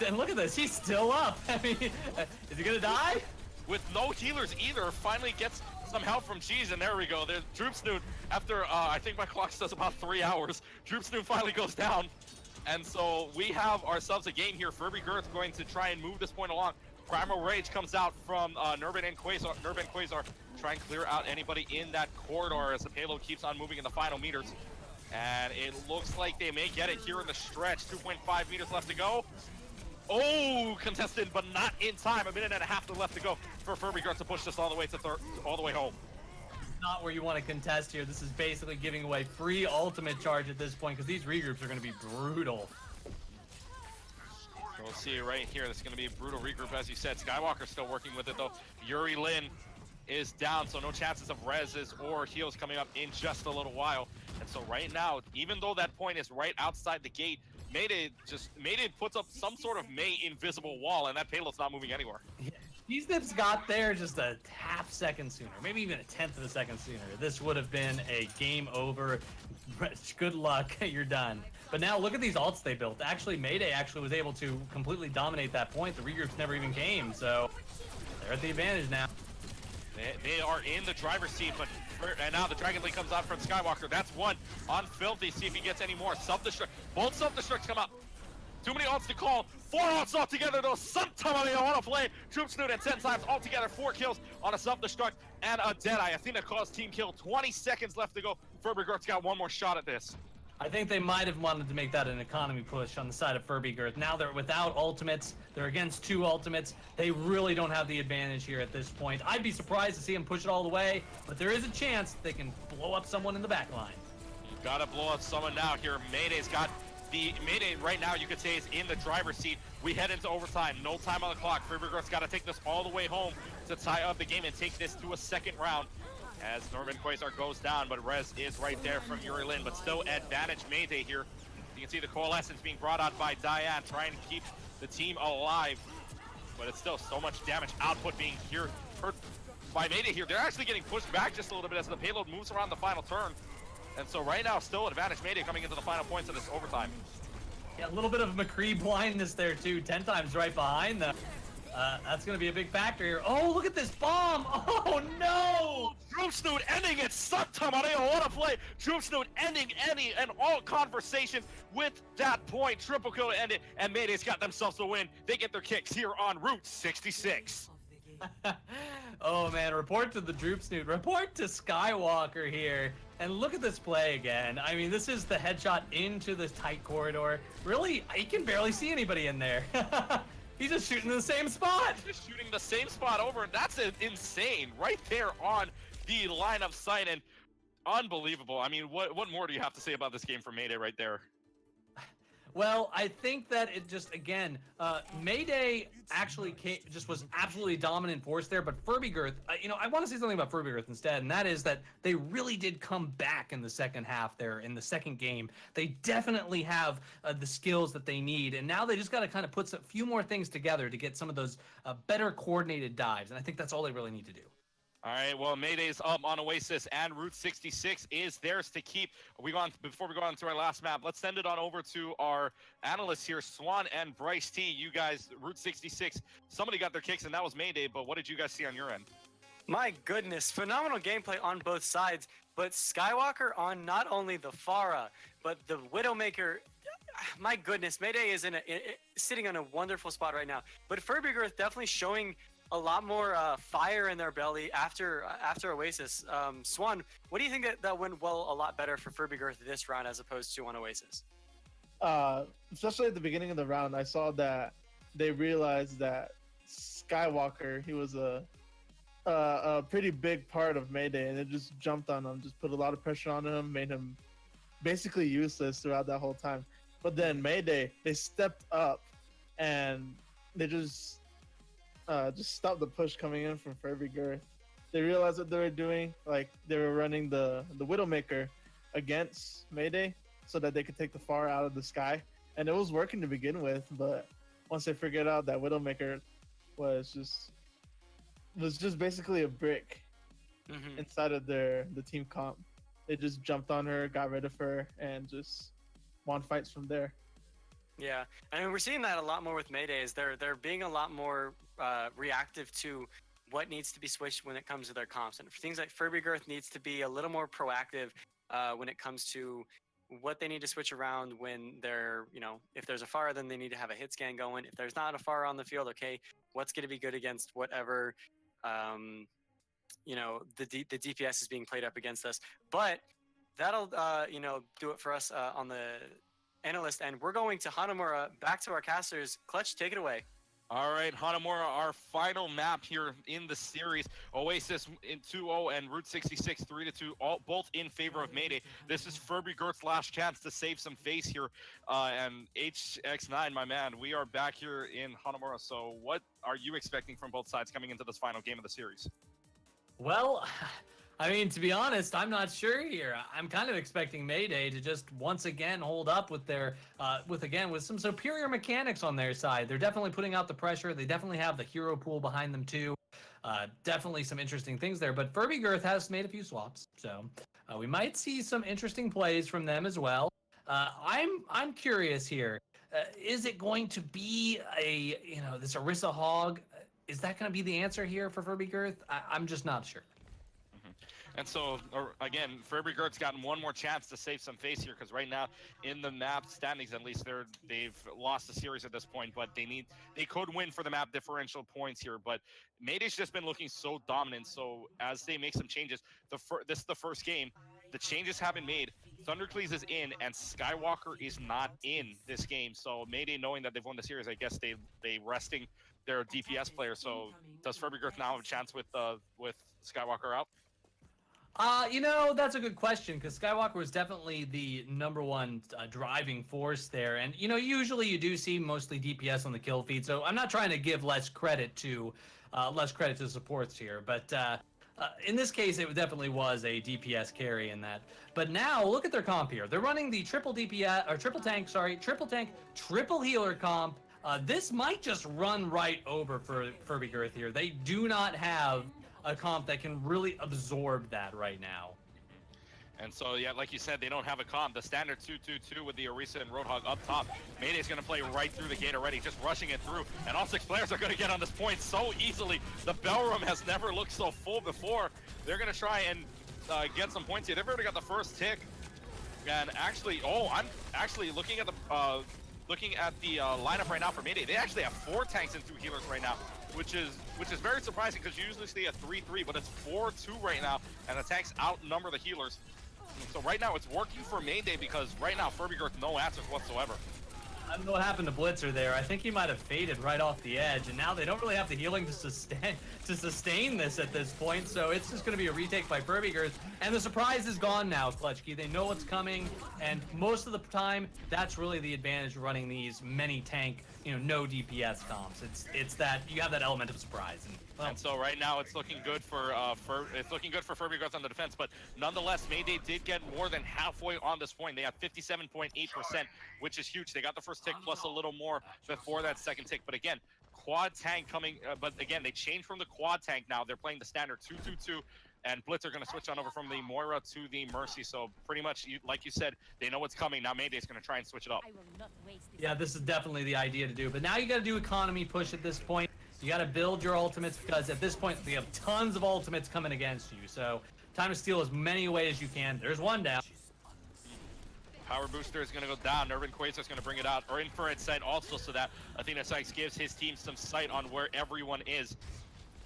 And look at this, he's still up. I mean, is he gonna die? With no healers either, finally gets some help from Cheese, and there we go. There's Droop Snoot. After, I think my clock says about 3 hours, Droop Snoot finally goes down. And so we have ourselves a game here. Furby Girth going to try and move this point along. Primal Rage comes out from Nurbin and Quasar. Nurbin and Quasar try and clear out anybody in that corridor as the payload keeps on moving in the final meters. And it looks like they may get it here in the stretch. 2.5 meters left to go. Oh, contested, but not in time. 1.5 minutes left to go for Furby Girth to push this all the way to all the way home. Not where you want to contest here. This is basically giving away free ultimate charge at this point because these regroups are going to be brutal. We'll see right here. This is going to be a brutal regroup, as you said. Skywalker's still working with it, though. Yuri Lin is down, so no chances of reses or heals coming up in just a little while. And so right now, even though that point is right outside the gate, Mayday puts up some sort of invisible wall, and that payload's not moving anywhere. Yeah. Cheese got there just a half second sooner, maybe even a tenth of a second sooner. This would have been a game over. Good luck, you're done. But now look at these ults they built. Actually, Mayday was able to completely dominate that point. The regroups never even came, so they're at the advantage now. They are in the driver's seat, and now the Dragon Link comes out from Skywalker. That's one on Filthy. See if he gets any more. Self-destruct. Both self-destructs come up. Too many ults to call. 4 ults altogether, though. Sometime they want to play. Troop Snoot at 10 times altogether. 4 kills on a self-destruct and a Deadeye. I think that caused team kill. 20 seconds left to go. Furby Girth's got one more shot at this. I think they might have wanted to make that an economy push on the side of Furby Girth. Now they're without ultimates. They're against 2 ultimates. They really don't have the advantage here at this point. I'd be surprised to see them push it all the way, but there is a chance they can blow up someone in the back line. You've got to blow up someone now here. Mayday's got the Mayday right now, you could say, is in the driver's seat. We head into overtime. No time on the clock. Furby Girth's got to take this all the way home to tie up the game and take this to a second round. As Norman Quasar goes down, but Rez is right there from Yuri Lin, but still advantage Mayday here. You can see the coalescence being brought out by Diane, trying to keep the team alive, but it's still so much damage output being here hurt by Mayday here. They're actually getting pushed back just a little bit as the payload moves around the final turn, and so right now still advantage Mayday coming into the final points of this overtime. Yeah, a little bit of McCree blindness there too, 10 times right behind them. That's going to be a big factor here. Oh, look at this bomb! Oh, no! Troop Snoot ending it! Sometime I want to play! Troop Snoot ending any and all conversations with that point. Triple kill to end it, and Mayday's got themselves a win. They get their kicks here on Route 66. Oh, man, report to the Droop Snoot. Report to Skywalker here. And look at this play again. I mean, this is the headshot into this tight corridor. Really, you can barely see anybody in there. He's just shooting the same spot. Just shooting the same spot over. That's insane. Right there on the line of sight, and unbelievable. I mean, what more do you have to say about this game from Mayday right there? Well, I think that it just, again, Mayday actually was absolutely dominant force there, but Furby Girth, I want to say something about Furby Girth instead, and that is that they really did come back in the second half there, in the second game. They definitely have the skills that they need, and now they just got to kind of put a few more things together to get some of those better coordinated dives, and I think that's all they really need to do. All right, well, Mayday's up on Oasis, and Route 66 is theirs to keep. Before we go on to our last map, let's send it on over to our analysts here, Swan and Bryce T. You guys, Route 66, somebody got their kicks, and that was Mayday, but what did you guys see on your end? My goodness, phenomenal gameplay on both sides, but Skywalker on not only the Pharah, but the Widowmaker. My goodness, Mayday is sitting on a wonderful spot right now, but Furby Girth definitely showing a lot more fire in their belly after Oasis. Swan, what do you think that went well a lot better for Furby Girth this round as opposed to on Oasis? Especially at the beginning of the round, I saw that they realized that Skywalker, he was a pretty big part of Mayday, and it just jumped on him, just put a lot of pressure on him, made him basically useless throughout that whole time. But then Mayday, they stepped up and they just stopped the push coming in from Furby Girth. They realized what they were doing, like they were running the Widowmaker against Mayday so that they could take the Pharah out of the sky, and it was working to begin with. But once they figured out that Widowmaker was just basically a brick inside of the team comp, they just jumped on her, got rid of her, and just won fights from there. Yeah, I mean, we're seeing that a lot more with Mayday. Is they're being a lot more reactive to what needs to be switched when it comes to their comps, and for things like Furby Girth needs to be a little more proactive when it comes to what they need to switch around when they're, if there's a Pharah, then they need to have a hit scan going. If there's not a Pharah on the field, okay, what's going to be good against whatever, the DPS is being played up against us. But that'll, do it for us on the analyst, and we're going to Hanamura, back to our casters. Clutch, take it away. All right, Hanamura, our final map here in the series. Oasis in 2-0 and Route 66 3-2, both in favor of Mayday. This is Furby Girth's last chance to save some face here. And HX9, my man, we are back here in Hanamura. So what are you expecting from both sides coming into this final game of the series? Well, I mean, to be honest, I'm not sure here. I'm kind of expecting Meiday to just once again hold up with their, with some superior mechanics on their side. They're definitely putting out the pressure. They definitely have the hero pool behind them too. Definitely some interesting things there. But Furby Girth has made a few swaps, so we might see some interesting plays from them as well. I'm curious here. Is it going to be this Orisa Hog? Is that going to be the answer here for Furby Girth? I'm just not sure. And so, again, Furby Girth's gotten one more chance to save some face here, because right now, in the map standings at least, they've lost the series at this point, but they could win for the map differential points here. But Meiday's just been looking so dominant, so as they make some changes, this is the first game, the changes have been made. Thundercleese is in, and Skywalker is not in this game, so Meiday, knowing that they've won the series, I guess they resting their DPS player. So does Furby Girth now have a chance with Skywalker out? That's a good question, because Skywalker was definitely the #1 driving force there. And, usually you do see mostly DPS on the kill feed, so I'm not trying to give less credit to supports here. But in this case, it definitely was a DPS carry in that. But now, look at their comp here. They're running the triple tank, triple healer comp. This might just run right over for Furby Girth here. They do not have a comp that can really absorb that right now. And so, yeah, like you said, they don't have a comp. The standard 2-2-2 with the Orisa and Roadhog up top. Meiday's going to play right through the gate already, just rushing it through. And all 6 players are going to get on this point so easily. The Bell Room has never looked so full before. They're going to try and get some points here. They've already got the first tick. And actually, I'm actually looking at the lineup right now for Meiday. They actually have 4 tanks and 2 healers right now, which is very surprising, because you usually stay at 3-3, but it's 4-2 right now, and the tanks outnumber the healers. So right now it's working for Meiday, because right now Furby Girth no answers whatsoever. I don't know what happened to Blitzer there. I think he might have faded right off the edge, and now they don't really have the healing to sustain this at this point, so it's just going to be a retake by Furby Girth. And the surprise is gone now, Clutchkey. They know what's coming, and most of the time, that's really the advantage of running these many tank, no DPS comps. It's that you have that element of surprise. And so right now it's looking good for Furby Girth on the defense, but nonetheless, Meiday did get more than halfway on this point. They have 57.8%, which is huge. They got the first tick plus a little more before that second tick. But again, quad tank coming, but again, they changed from the quad tank now. They're playing the standard 2-2-2, and Blitzer going to switch on over from the Moira to the Mercy. So pretty much, like you said, they know what's coming. Now Meiday's going to try and switch it up. Yeah, this is definitely the idea to do. But now you got to do economy push at this point. You got to build your ultimates, because at this point, we have tons of ultimates coming against you. So time to steal as many away as you can. There's one down. Power Booster is going to go down. Urban Quasar is going to bring it out, or infrared sight also, so that Athena Sykes gives his team some sight on where everyone is.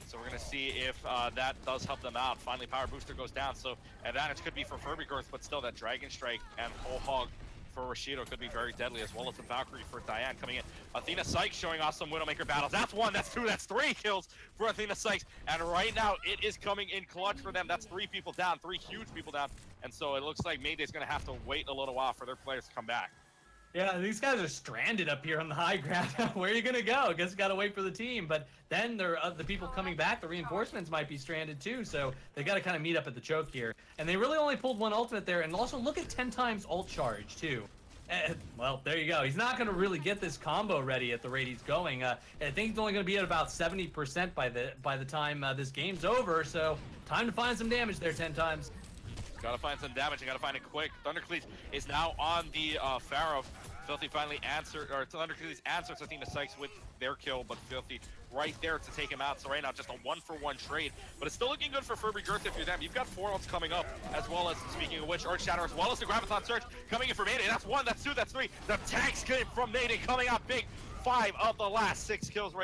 So we're going to see if that does help them out. Finally, Power Booster goes down, so advantage could be for Furby Girth, but still that Dragon Strike and Whole Hog for Rashido could be very deadly, as well as the Valkyrie for Diane coming in. Athena Sykes showing off some Widowmaker battles. That's 1, that's 2, that's 3 kills for Athena Sykes. And right now, it is coming in clutch for them. That's 3 people down, 3 huge people down. And so it looks like Meiday's going to have to wait a little while for their players to come back. Yeah, these guys are stranded up here on the high ground. Where are you going to go? I guess you got to wait for the team. But then the people coming back, the reinforcements might be stranded too. So they got to kind of meet up at the choke here. And they really only pulled 1 ultimate there. And also look at 10 times ult charge too. Well, there you go. He's not going to really get this combo ready at the rate he's going. I think he's only going to be at about 70% by the time this game's over. So time to find some damage there 10 times. Gotta find some damage. You gotta find it quick. Thundercleese is now on the Pharaoh. Filthy finally answered, or Thundercleese answers Athena Sykes with their kill, but Filthy right there to take him out. So right now, just a 1-for-1 trade. But it's still looking good for Furby Girth if you're them. You've got 4 ults coming up, as well as, speaking of which, Earth Shatter, as well as the Graviton Surge coming in for Meiday. That's 1, that's 2, that's 3. The tanks came from Meiday coming out big. 5 of the last 6 kills, 4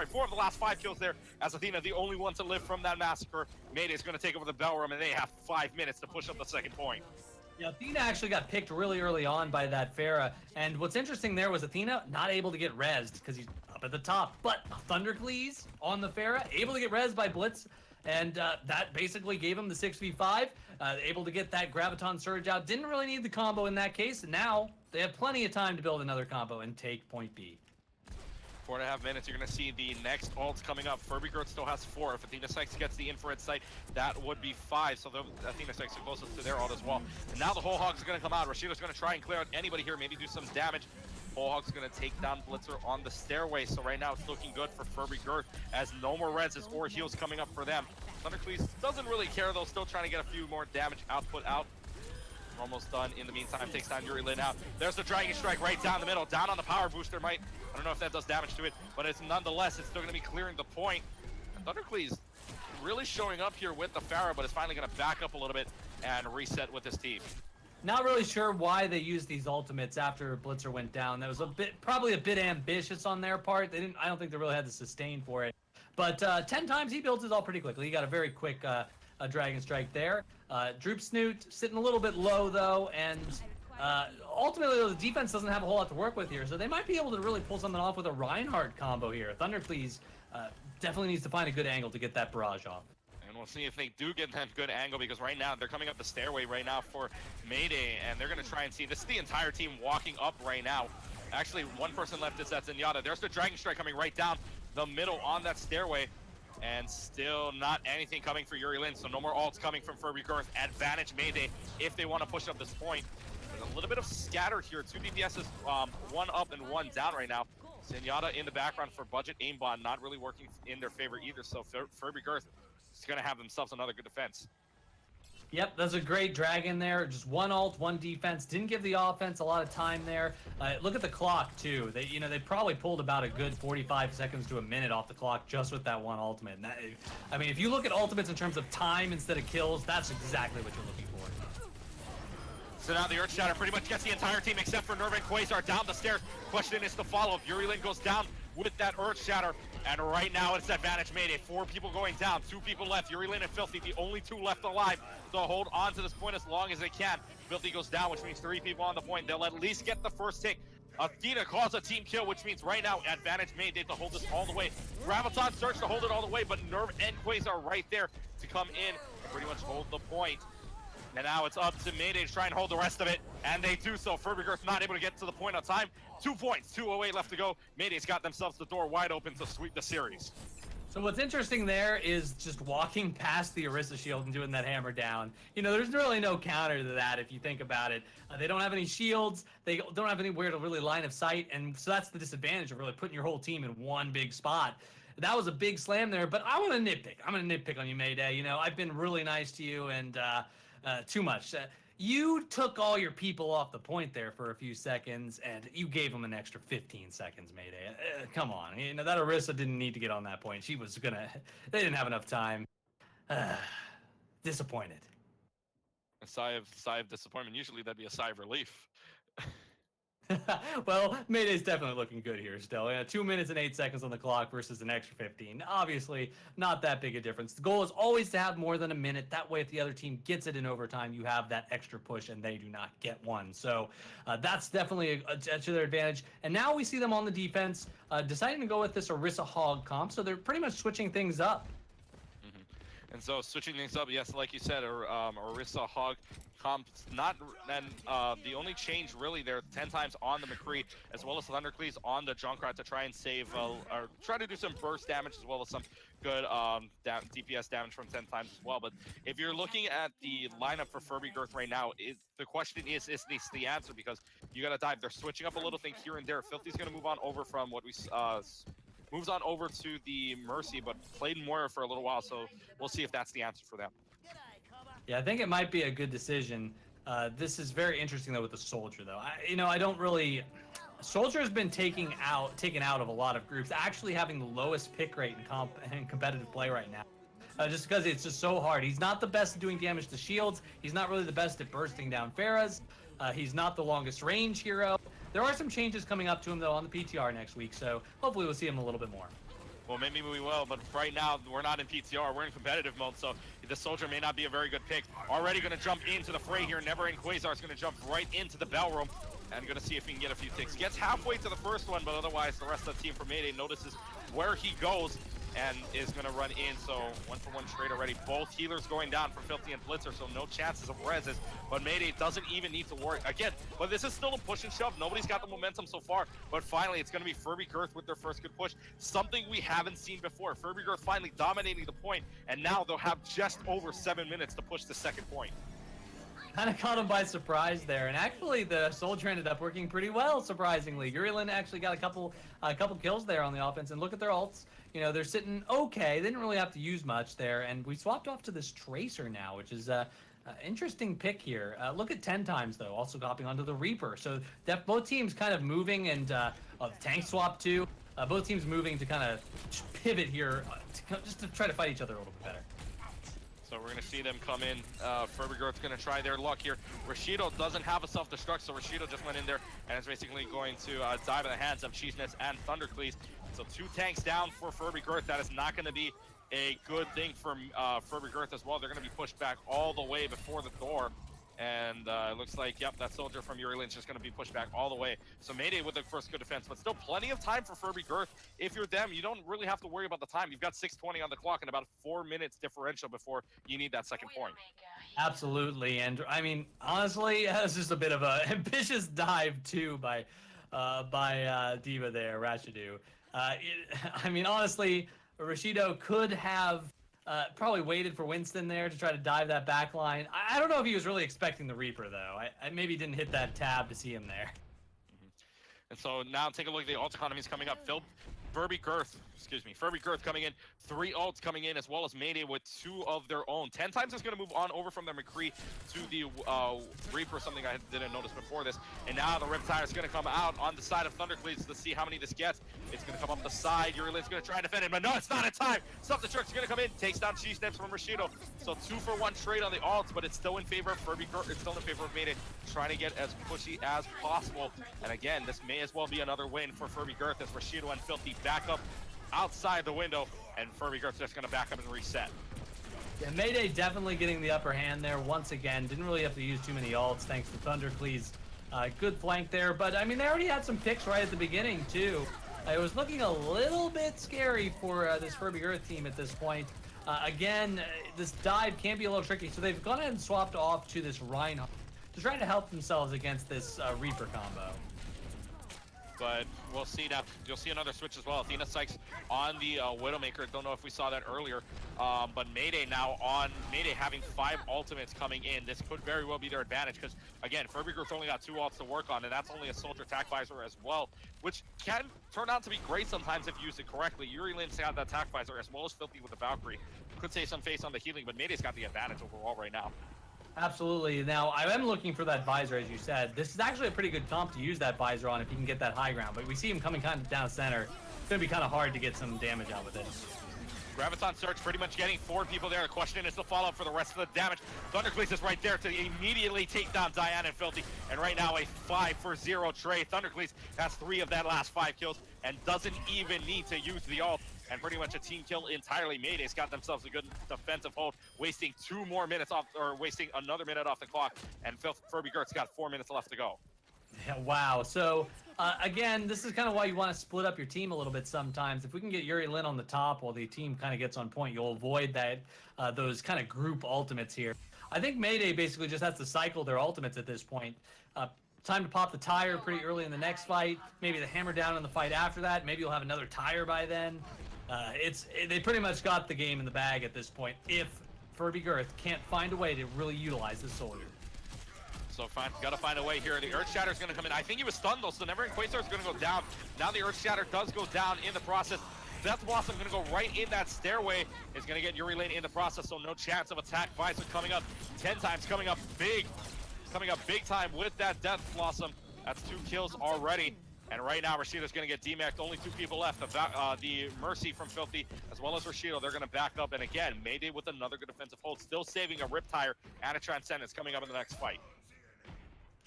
of the last 5 kills there, as Athena, the only one to live from that massacre. Meiday is going to take over the Bell Room, and they have 5 minutes to push up the second point. Yeah, Athena actually got picked really early on by that Pharah, and what's interesting there was Athena not able to get rezzed because he's up at the top, but Thundercleese on the Pharah, able to get rezzed by Blitz, and that basically gave him the 6v5, able to get that Graviton Surge out. Didn't really need the combo in that case, and now they have plenty of time to build another combo and take point B. 4.5 minutes, you're going to see the next ults coming up. Furby Girth still has 4. If Athena Sykes gets the infrared sight, that would be 5. So Athena Sykes are closest to their ult as well. And now the Whole Hog's going to come out. Rashida's going to try and clear out anybody here, maybe do some damage. Whole Hog's going to take down Blitzer on the stairway. So right now it's looking good for Furby Girth as no more reses or heals coming up for them. Thundercleese doesn't really care though, still trying to get a few more damage output out. Almost done. In the meantime, takes down Yuri Lin out. There's the Dragon Strike right down the middle, down on the power booster. I don't know if that does damage to it, but it's nonetheless, it's still going to be clearing the point. And Thundercleese really showing up here with the Pharah, but is finally going to back up a little bit and reset with his team. Not really sure why they used these ultimates after Blitzer went down. That was probably a bit ambitious on their part. I don't think they really had the sustain for it. But 10 times he builds his ult pretty quickly. He got a very quick Dragon Strike there. Droop Snoot sitting a little bit low though, and ultimately the defense doesn't have a whole lot to work with here, so they might be able to really pull something off with a Reinhardt combo here. Thundercleese definitely needs to find a good angle to get that barrage off. And we'll see if they do get that good angle, because right now they're coming up the stairway right now for Meiday, and they're going to try and see. This is the entire team walking up right now. Actually, one person left is that Zenyatta. There's the Dragon Strike coming right down the middle on that stairway. And still not anything coming for Yuri Lin, so no more ults coming from Furby Girth. Advantage Meiday if they want to push up this point. There's a little bit of scatter here. 2 DPSs, 1 up and 1 down right now. Zenyatta in the background for budget aimbot, not really working in their favor either, so Furby Girth is going to have themselves another good defense. Yep, that's a great dragon there. Just 1 ult, 1 defense. Didn't give the offense a lot of time there. Look at the clock too. They probably pulled about a good 45 seconds to a minute off the clock just with that 1 ultimate. And I mean, if you look at ultimates in terms of time instead of kills, that's exactly what you're looking for. So now the Earth Shatter pretty much gets the entire team except for Nerve and Quasar down the stairs. Question is to follow. Yuri Lin goes down with that Earth Shatter, and right now it's advantage Meiday. 4 people going down, 2 people left. Yuri Lin and Filthy, the only 2 left alive. So hold on to this point as long as they can. Filthy goes down, which means 3 people on the point. They'll at least get the first hit. Athena calls a team kill, which means right now advantage Meiday to hold this all the way. Graviton Search to hold it all the way, but Nerve and Quasar right there to come in and pretty much hold the point. And now it's up to Meiday to try and hold the rest of it, and they do so. Furby Girth not able to get to the point on time. 2 points, 2:08 left to go. Meiday's got themselves the door wide open to sweep the series. So what's interesting there is just walking past the Orisa shield and doing that hammer down. There's really no counter to that if you think about it. They don't have any shields. They don't have anywhere to really line of sight, and so that's the disadvantage of really putting your whole team in one big spot. That was a big slam there, but I want to nitpick. I'm going to nitpick on you, Meiday. I've been really nice to you, and too much. You took all your people off the point there for a few seconds, and you gave them an extra 15 seconds, Meiday. Come on. That Orisa didn't need to get on that point. She was gonna... They didn't have enough time. Disappointed. A sigh of disappointment. Usually that'd be a sigh of relief. Well, Meiday's definitely looking good here still. 2 minutes and 8 seconds on the clock versus an extra 15. Obviously, not that big a difference. The goal is always to have more than a minute. That way, if the other team gets it in overtime, you have that extra push and they do not get one. So that's definitely to their advantage. And now we see them on the defense, deciding to go with this Orisa Hog comp. So they're pretty much switching things up. And so switching things up, yes, like you said, Orisa Hog comp, the only change really there 10 times on the McCree, as well as Thundercleese on the Junkrat to try and save, or try to do some burst damage, as well as some good DPS damage from 10 times as well. But if you're looking at the lineup for Furby Girth right now, the question is this the answer? Because you got to dive. They're switching up a little thing here and there. Filthy's going to move on over from what we moves on over to the Mercy, but played Moira for a little while, so we'll see if that's the answer for them. Yeah, I think it might be a good decision. This is very interesting though with the Soldier though. I don't really... Soldier has been taken out of a lot of groups, actually having the lowest pick rate in competitive play right now. Just because it's just so hard. He's not the best at doing damage to shields. He's not really the best at bursting down Pharahs. He's not the longest range hero. There are some changes coming up to him though on the PTR next week, so hopefully we'll see him a little bit more. Well, maybe we will, but right now we're not in PTR, we're in competitive mode, so the Soldier may not be a very good pick. Already going to jump into the fray here. Never-End Quasar is going to jump right into the Bell Room and going to see if he can get a few ticks. Gets halfway to the first one, but otherwise the rest of the team from Meiday notices where he goes and is going to run in. So 1-for-1 trade already. Both healers going down for Filthy and Blitzer, so no chances of reses. But Meiday doesn't even need to worry. Again, but this is still a push and shove. Nobody's got the momentum so far. But finally, it's going to be Furby Girth with their first good push. Something we haven't seen before. Furby Girth finally dominating the point, and now they'll have just over 7 minutes to push the second point. Kind of caught him by surprise there, and actually the Soldier ended up working pretty well, surprisingly. Urilin actually got a couple kills there on the offense, and look at their ults. You know, they're sitting okay. They didn't really have to use much there, and we swapped off to this Tracer now, which is interesting pick here. Look at 10 times though, also hopping onto the Reaper. So both teams kind of moving, and tank swap too. Both teams moving to kind of pivot here, just to try to fight each other a little bit better. So we're going to see them come in. Furby Girth's going to try their luck here. Rashido doesn't have a self-destruct, so Rashido just went in there and is basically going to dive in the hands of Cheeseness and Thundercleese. So 2 tanks down for Furby Girth. That is not going to be a good thing for Furby Girth as well. They're going to be pushed back all the way before the door. And it looks like, yep, that soldier from Yuri Lynch is going to be pushed back all the way. So Meiday with the first good defense, but still plenty of time for Furby Girth. If you're them, you don't really have to worry about the time. You've got 6:20 on the clock and about 4 minutes differential before you need that second point. Absolutely, and I mean, honestly, that's just a bit of an ambitious dive too by Diva there, Rashidu. I mean, honestly, Rashido could have probably waited for Winston there to try to dive that back line. I don't know if he was really expecting the Reaper, though. I maybe didn't hit that tab to see him there. And so now take a look at the ult economies coming up. Furby Girth coming in, 3 ults coming in, as well as Meiday with 2 of their own. 10 times is going to move on over from the McCree to the Reaper, something I didn't notice before this. And now the Riptide is going to come out on the side of Thundercleese to see how many this gets. It's going to come up the side. Urilin's going to try and defend it, but no, it's not in time. Self-destruct's going to come in, takes down Cheese Snips from Rashido. So 2-for-1 trade on the ults, but it's still in favor of Furby Girth. It's still in favor of Meiday, trying to get as pushy as possible. And again, this may as well be another win for Furby Girth as Rashido and Filthy back up outside the window, and Furby Girth's just going to back up and reset. Yeah, Meiday definitely getting the upper hand there once again. Didn't really have to use too many ults thanks to Thundercleese. Good flank there, but I mean, they already had some picks right at the beginning too. It was looking a little bit scary for this Furby Girth team at this point. Again, this dive can be a little tricky, so they've gone ahead and swapped off to this Reinhardt to try to help themselves against this Reaper combo. But we'll see now. You'll see another switch as well. Athena Sykes on the Widowmaker. Don't know if we saw that earlier. But Meiday now on Meiday having 5 ultimates coming in. This could very well be their advantage because, again, Furby Girth only got 2 ults to work on, and that's only a Soldier attack visor as well, which can turn out to be great sometimes if you use it correctly. Yuri Lin's got that attack visor as well as Filthy with the Valkyrie. Could save some face on the healing, but Meiday's got the advantage overall right now. Absolutely. Now, I am looking for that visor, as you said. This is actually a pretty good comp to use that visor on if you can get that high ground, but we see him coming kind of down center. It's going to be kind of hard to get some damage out with it. Graviton Surge pretty much getting 4 people there. The question is the follow-up for the rest of the damage. Thundercleese is right there to immediately take down Diana and Filthy. And right now a 5-for-0 trade. Thundercleese has 3 of that last 5 kills and doesn't even need to use the ult. And pretty much a team kill entirely. Meiday's got themselves a good defensive hold, wasting 2 more minutes off, or wasting another minute off the clock. And Furby Girth's got 4 minutes left to go. Yeah, wow. So, again, this is kind of why you want to split up your team a little bit sometimes. If we can get Yuri Lin on the top while the team kind of gets on point, you'll avoid that those kind of group ultimates here. I think Meiday basically just has to cycle their ultimates at this point. Time to pop the tire pretty early in the next fight. Maybe the hammer down in the fight after that. Maybe you'll have another tire by then. They pretty much got the game in the bag at this point if Furby Girth can't find a way to really utilize this soldier. So gotta find a way here. The Earth Shatter's gonna come in. I think he was stunned though, so Neverend Quasar's gonna go down. Now the Earth Shatter does go down in the process. Death Blossom gonna go right in that stairway. Is gonna get Yuri Lane in the process, so no chance of attack. Visor coming up 10 times, coming up big time with that Death Blossom. That's 2 kills already. And right now, Rashido's going to get demacked. Only 2 people left. The Mercy from Filthy, as well as Rashido, they're going to back up. And again, Meiday with another good defensive hold, still saving a Riptire and a Transcendence coming up in the next fight.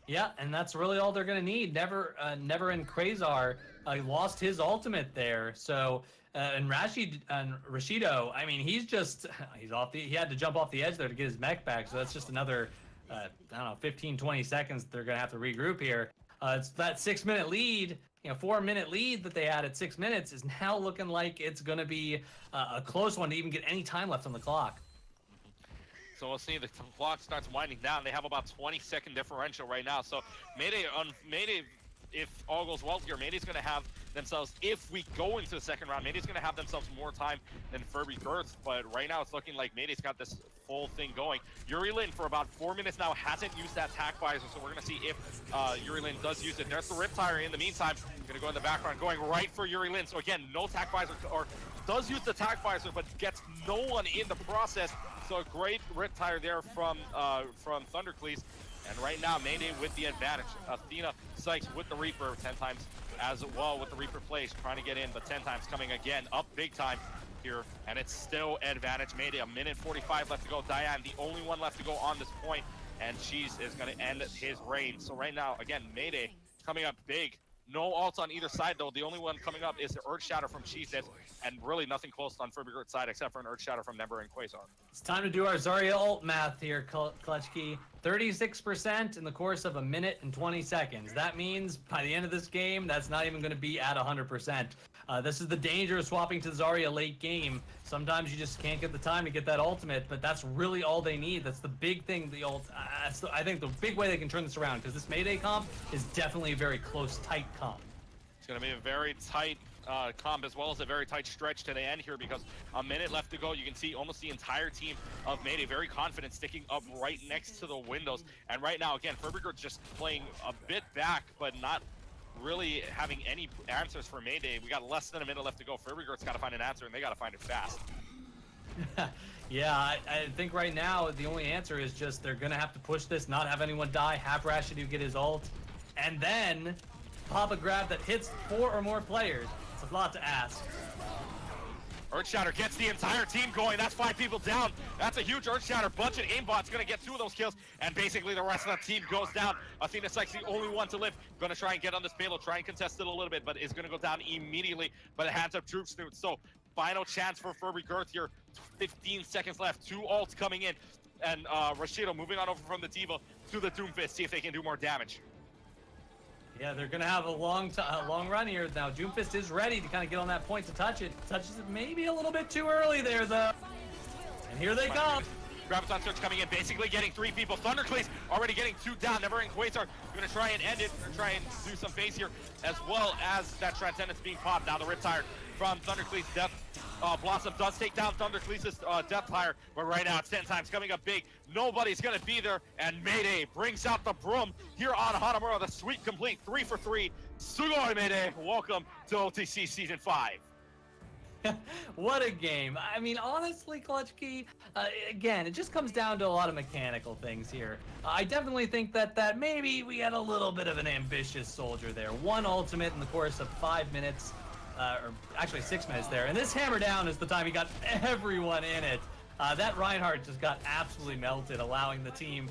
Yeah, and that's really all they're going to need. Neverend Quasar lost his ultimate there. So, and Rashido, I mean, he had to jump off the edge there to get his mech back. So that's just another, I don't know, 15, 20 seconds they're going to have to regroup here. It's that 6-minute lead. 4-minute lead that they had at 6 minutes is now looking like it's going to be a close one to even get any time left on the clock. So we'll see the clock starts winding down. They have about 20-second differential right now. So Meiday, if all goes well here, Mayday's going to have themselves, if we go into the second round, Mayday's going to have themselves more time than Furby Girth. But right now it's looking like Mayday's got this full thing going. Yuri Lin for about 4 minutes now hasn't used that tack visor, so we're going to see if Yuri Lin does use it. There's the Riptire in the meantime. Going to go in the background, going right for Yuri Lin. So again, no tack visor, or does use the tack visor, but gets no one in the process. So a great Riptire there from Thundercleese. And right now, Meiday with the advantage. Athena Sykes with the Reaper 10 times as well with the Reaper plays, trying to get in, but 10 times coming again, up big time here. And it's still advantage Meiday. 1:45 left to go. Diane, the only one left to go on this point, and Cheese is going to end his reign. So right now, again, Meiday coming up big. No ults on either side, though. The only one coming up is the Earth Shatter from Cheese, and really nothing close on Furby Girth's side except for an Earth Shatter from Nember and Quasar. It's time to do our Zarya ult math here, Clutchkey. 36% in the course of 1:20. That means by the end of this game, that's not even going to be at 100%. This is the danger of swapping to Zarya late game. Sometimes you just can't get the time to get that ultimate, but that's really all they need. That's the big thing, the ult. I think the big way they can turn this around, because this Meiday comp is definitely a very close, tight comp. It's going to be a very tight comp, as well as a very tight stretch to the end here, because a minute left to go. You can see almost the entire team of Meiday very confident, sticking up right next to the windows. And right now, again, Furby Girth just playing a bit back, but not really having any answers for Meiday. We got less than a minute left to go. Furby Girth's got to find an answer, and they got to find it fast. Yeah, I think right now the only answer is just they're going to have to push this, not have anyone die, have Rashidu get his ult, and then pop a grab that hits 4 or more players. It's a lot to ask. Earth Shatter gets the entire team going. That's 5 people down. That's a huge Earth Shatter. Budget aimbot's going to get 2 of those kills, and basically the rest of the team goes down. Athena Sykes the only one to live. Going to try and get on this payload, try and contest it a little bit, but is going to go down immediately by the hands of Troop Snoot. So final chance for Furby Girth here. 15 seconds left. 2 ults coming in, and Rashido moving on over from the Diva to the Doomfist. See if they can do more damage. Yeah, they're gonna have a long run here now. Doomfist is ready to kind of get on that point to touch it. Touches it maybe a little bit too early there, though. And here they come. Graviton Surge coming in, basically getting 3 people. Thundercleese already getting 2 down. Never and Quasar gonna try and end it, or try and do some phase here, as well as that Transcendence being popped. Now the Riptire from Thundercleese. Death Blossom does take down Thundercleese's Deathfire, but right now it's 10 times coming up big. Nobody's gonna be there, and Meiday brings out the broom here on Hanamura. The sweep complete, 3 for 3. Sugoi Meiday, welcome to OTC Season 5. What a game. I mean, honestly, Clutchkey, again, it just comes down to a lot of mechanical things here. I definitely think that maybe we had a little bit of an ambitious soldier there. 1 ultimate in the course of 5 minutes, or actually 6 minutes there. And this hammer down is the time he got everyone in it. That Reinhardt just got absolutely melted, allowing the team,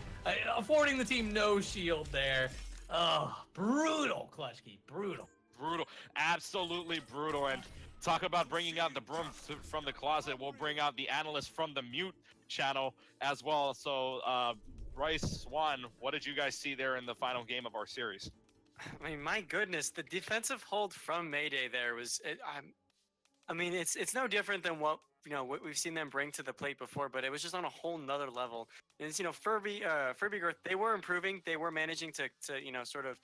affording the team no shield there. Oh, brutal, Clutchkey, brutal. Brutal, absolutely brutal. And talk about bringing out the broom from the closet. We'll bring out the analyst from the mute channel as well. So, Bryce, Swan, what did you guys see there in the final game of our series? I mean, my goodness, the defensive hold from Meiday there was. I mean, it's no different than what we've seen them bring to the plate before, but it was just on a whole nother level. And it's, Furby Girth, they were improving, they were managing to sort of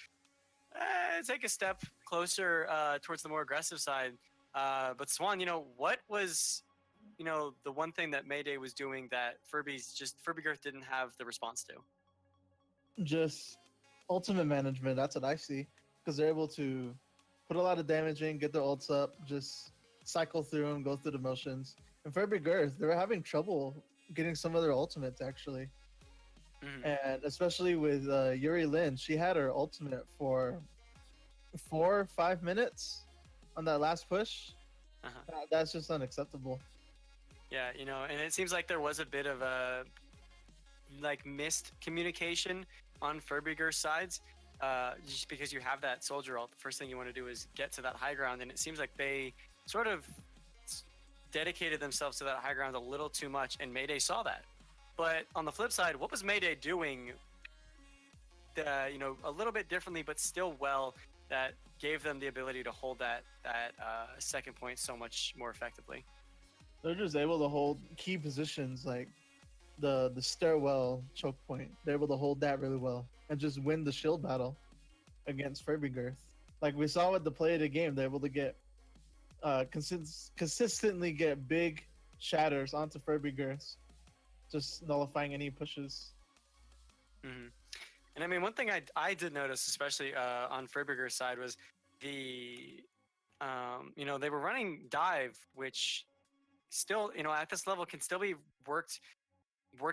take a step closer towards the more aggressive side. But Swan, what was the one thing that Meiday was doing that Furby Girth didn't have the response to? Just ultimate management. That's what I see, because they're able to put a lot of damage in, get their ults up, just cycle through them, go through the motions. And Furby Girth, they were having trouble getting some of their ultimates, actually. Mm-hmm. And especially with Yuri Lin, she had her ultimate for 4 or 5 minutes on that last push. That's just unacceptable. Yeah, and it seems like there was a bit of a missed communication on Furby Girth's sides, just because you have that soldier ult. The first thing you want to do is get to that high ground, and it seems like they sort of dedicated themselves to that high ground a little too much, and Meiday saw that. But on the flip side, what was Meiday doing? A little bit differently, but still well, that gave them the ability to hold that second point so much more effectively. They're just able to hold key positions like the stairwell choke point. They're able to hold that really well and just win the shield battle against Furby Girth. Like we saw with the play of the game, they're able to get consistently get big shatters onto Furby Girth, just nullifying any pushes. Mm-hmm. And I mean, one thing I did notice, especially on Furby Girth's side, was the they were running dive, which still at this level can still be worked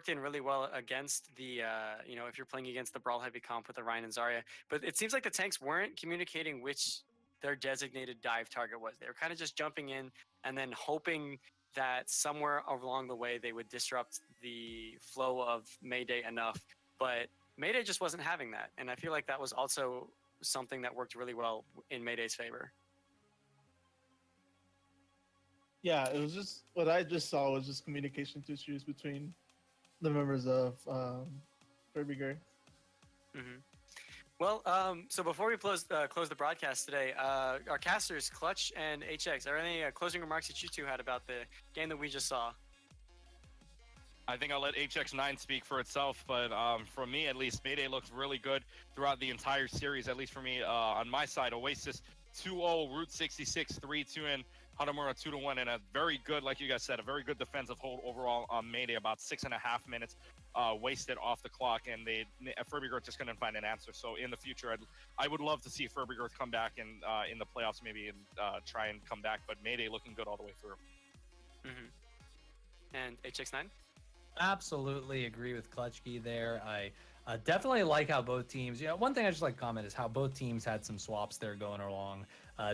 in really well against the if you're playing against the brawl heavy comp with the Ryan and Zarya. But it seems like the tanks weren't communicating which their designated dive target was. They were kind of just jumping in and then hoping that somewhere along the way they would disrupt the flow of Meiday enough. But Meiday just wasn't having that, and I feel like that was also something that worked really well in Mayday's favor. Yeah, it was just what I just saw was just communication issues between the members of Furby Girth. Mm-hmm. Well, so before we close the broadcast today, our casters, Clutch and HX, are there any closing remarks that you two had about the game that we just saw? I think I'll let HX9 speak for itself, but for me at least, Meiday looked really good throughout the entire series, at least for me. On my side, Oasis 2-0, Root 66, 3-2 in, Hanamura 2-1, and a very good, like you guys said, a very good defensive hold overall on Meiday, about 6.5 minutes wasted off the clock, and Furby Girth just couldn't find an answer. So in the future, I would love to see Furby Girth come back in the playoffs maybe and try and come back, but Meiday looking good all the way through. Mm-hmm. And HX9? Absolutely agree with Clutchkey there. I definitely like how both teams, one thing I just like to comment is how both teams had some swaps there going along.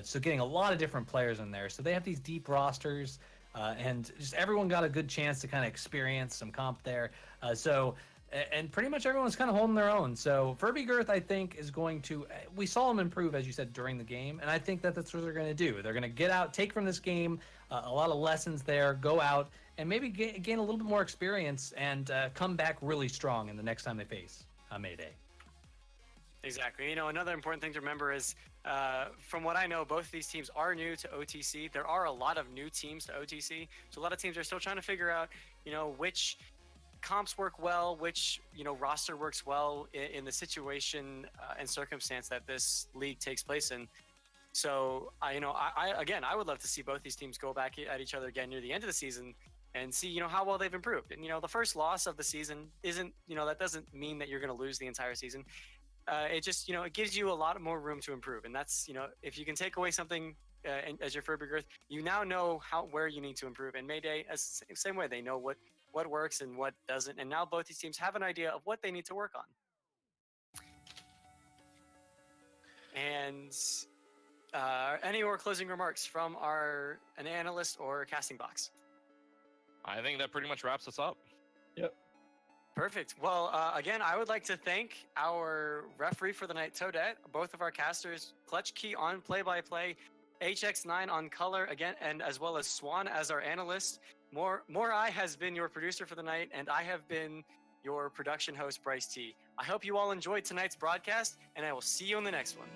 So getting a lot of different players in there. So they have these deep rosters and just everyone got a good chance to kind of experience some comp there. And pretty much everyone's kind of holding their own. So Furby Girth, I think, is going to, we saw them improve, as you said, during the game. And I think that that's what they're going to do. They're going to get out, take from this game a lot of lessons there, go out, and maybe gain a little bit more experience and come back really strong in the next time they face Meiday. Exactly. Another important thing to remember is, from what I know, both of these teams are new to OTC. There are a lot of new teams to OTC. So a lot of teams are still trying to figure out, which comps work well, which, roster works well in the situation and circumstance that this league takes place in. So, I would love to see both these teams go back at each other again near the end of the season and see, how well they've improved. And, the first loss of the season isn't, that doesn't mean that you're going to lose the entire season. It just, it gives you a lot more room to improve. And that's, if you can take away something as your Furby Girth, you now know where you need to improve. And Meiday, same way, they know what works and what doesn't. And now both these teams have an idea of what they need to work on. And any more closing remarks from an analyst or casting box? I think that pretty much wraps us up. Yep. Perfect. Well, again, I would like to thank our referee for the night, Toadette, both of our casters, Clutch Key on play-by-play, HX9 on color, again, and as well as Swan as our analyst. More I has been your producer for the night, and I have been your production host, Bryce T. I hope you all enjoyed tonight's broadcast, and I will see you in the next one.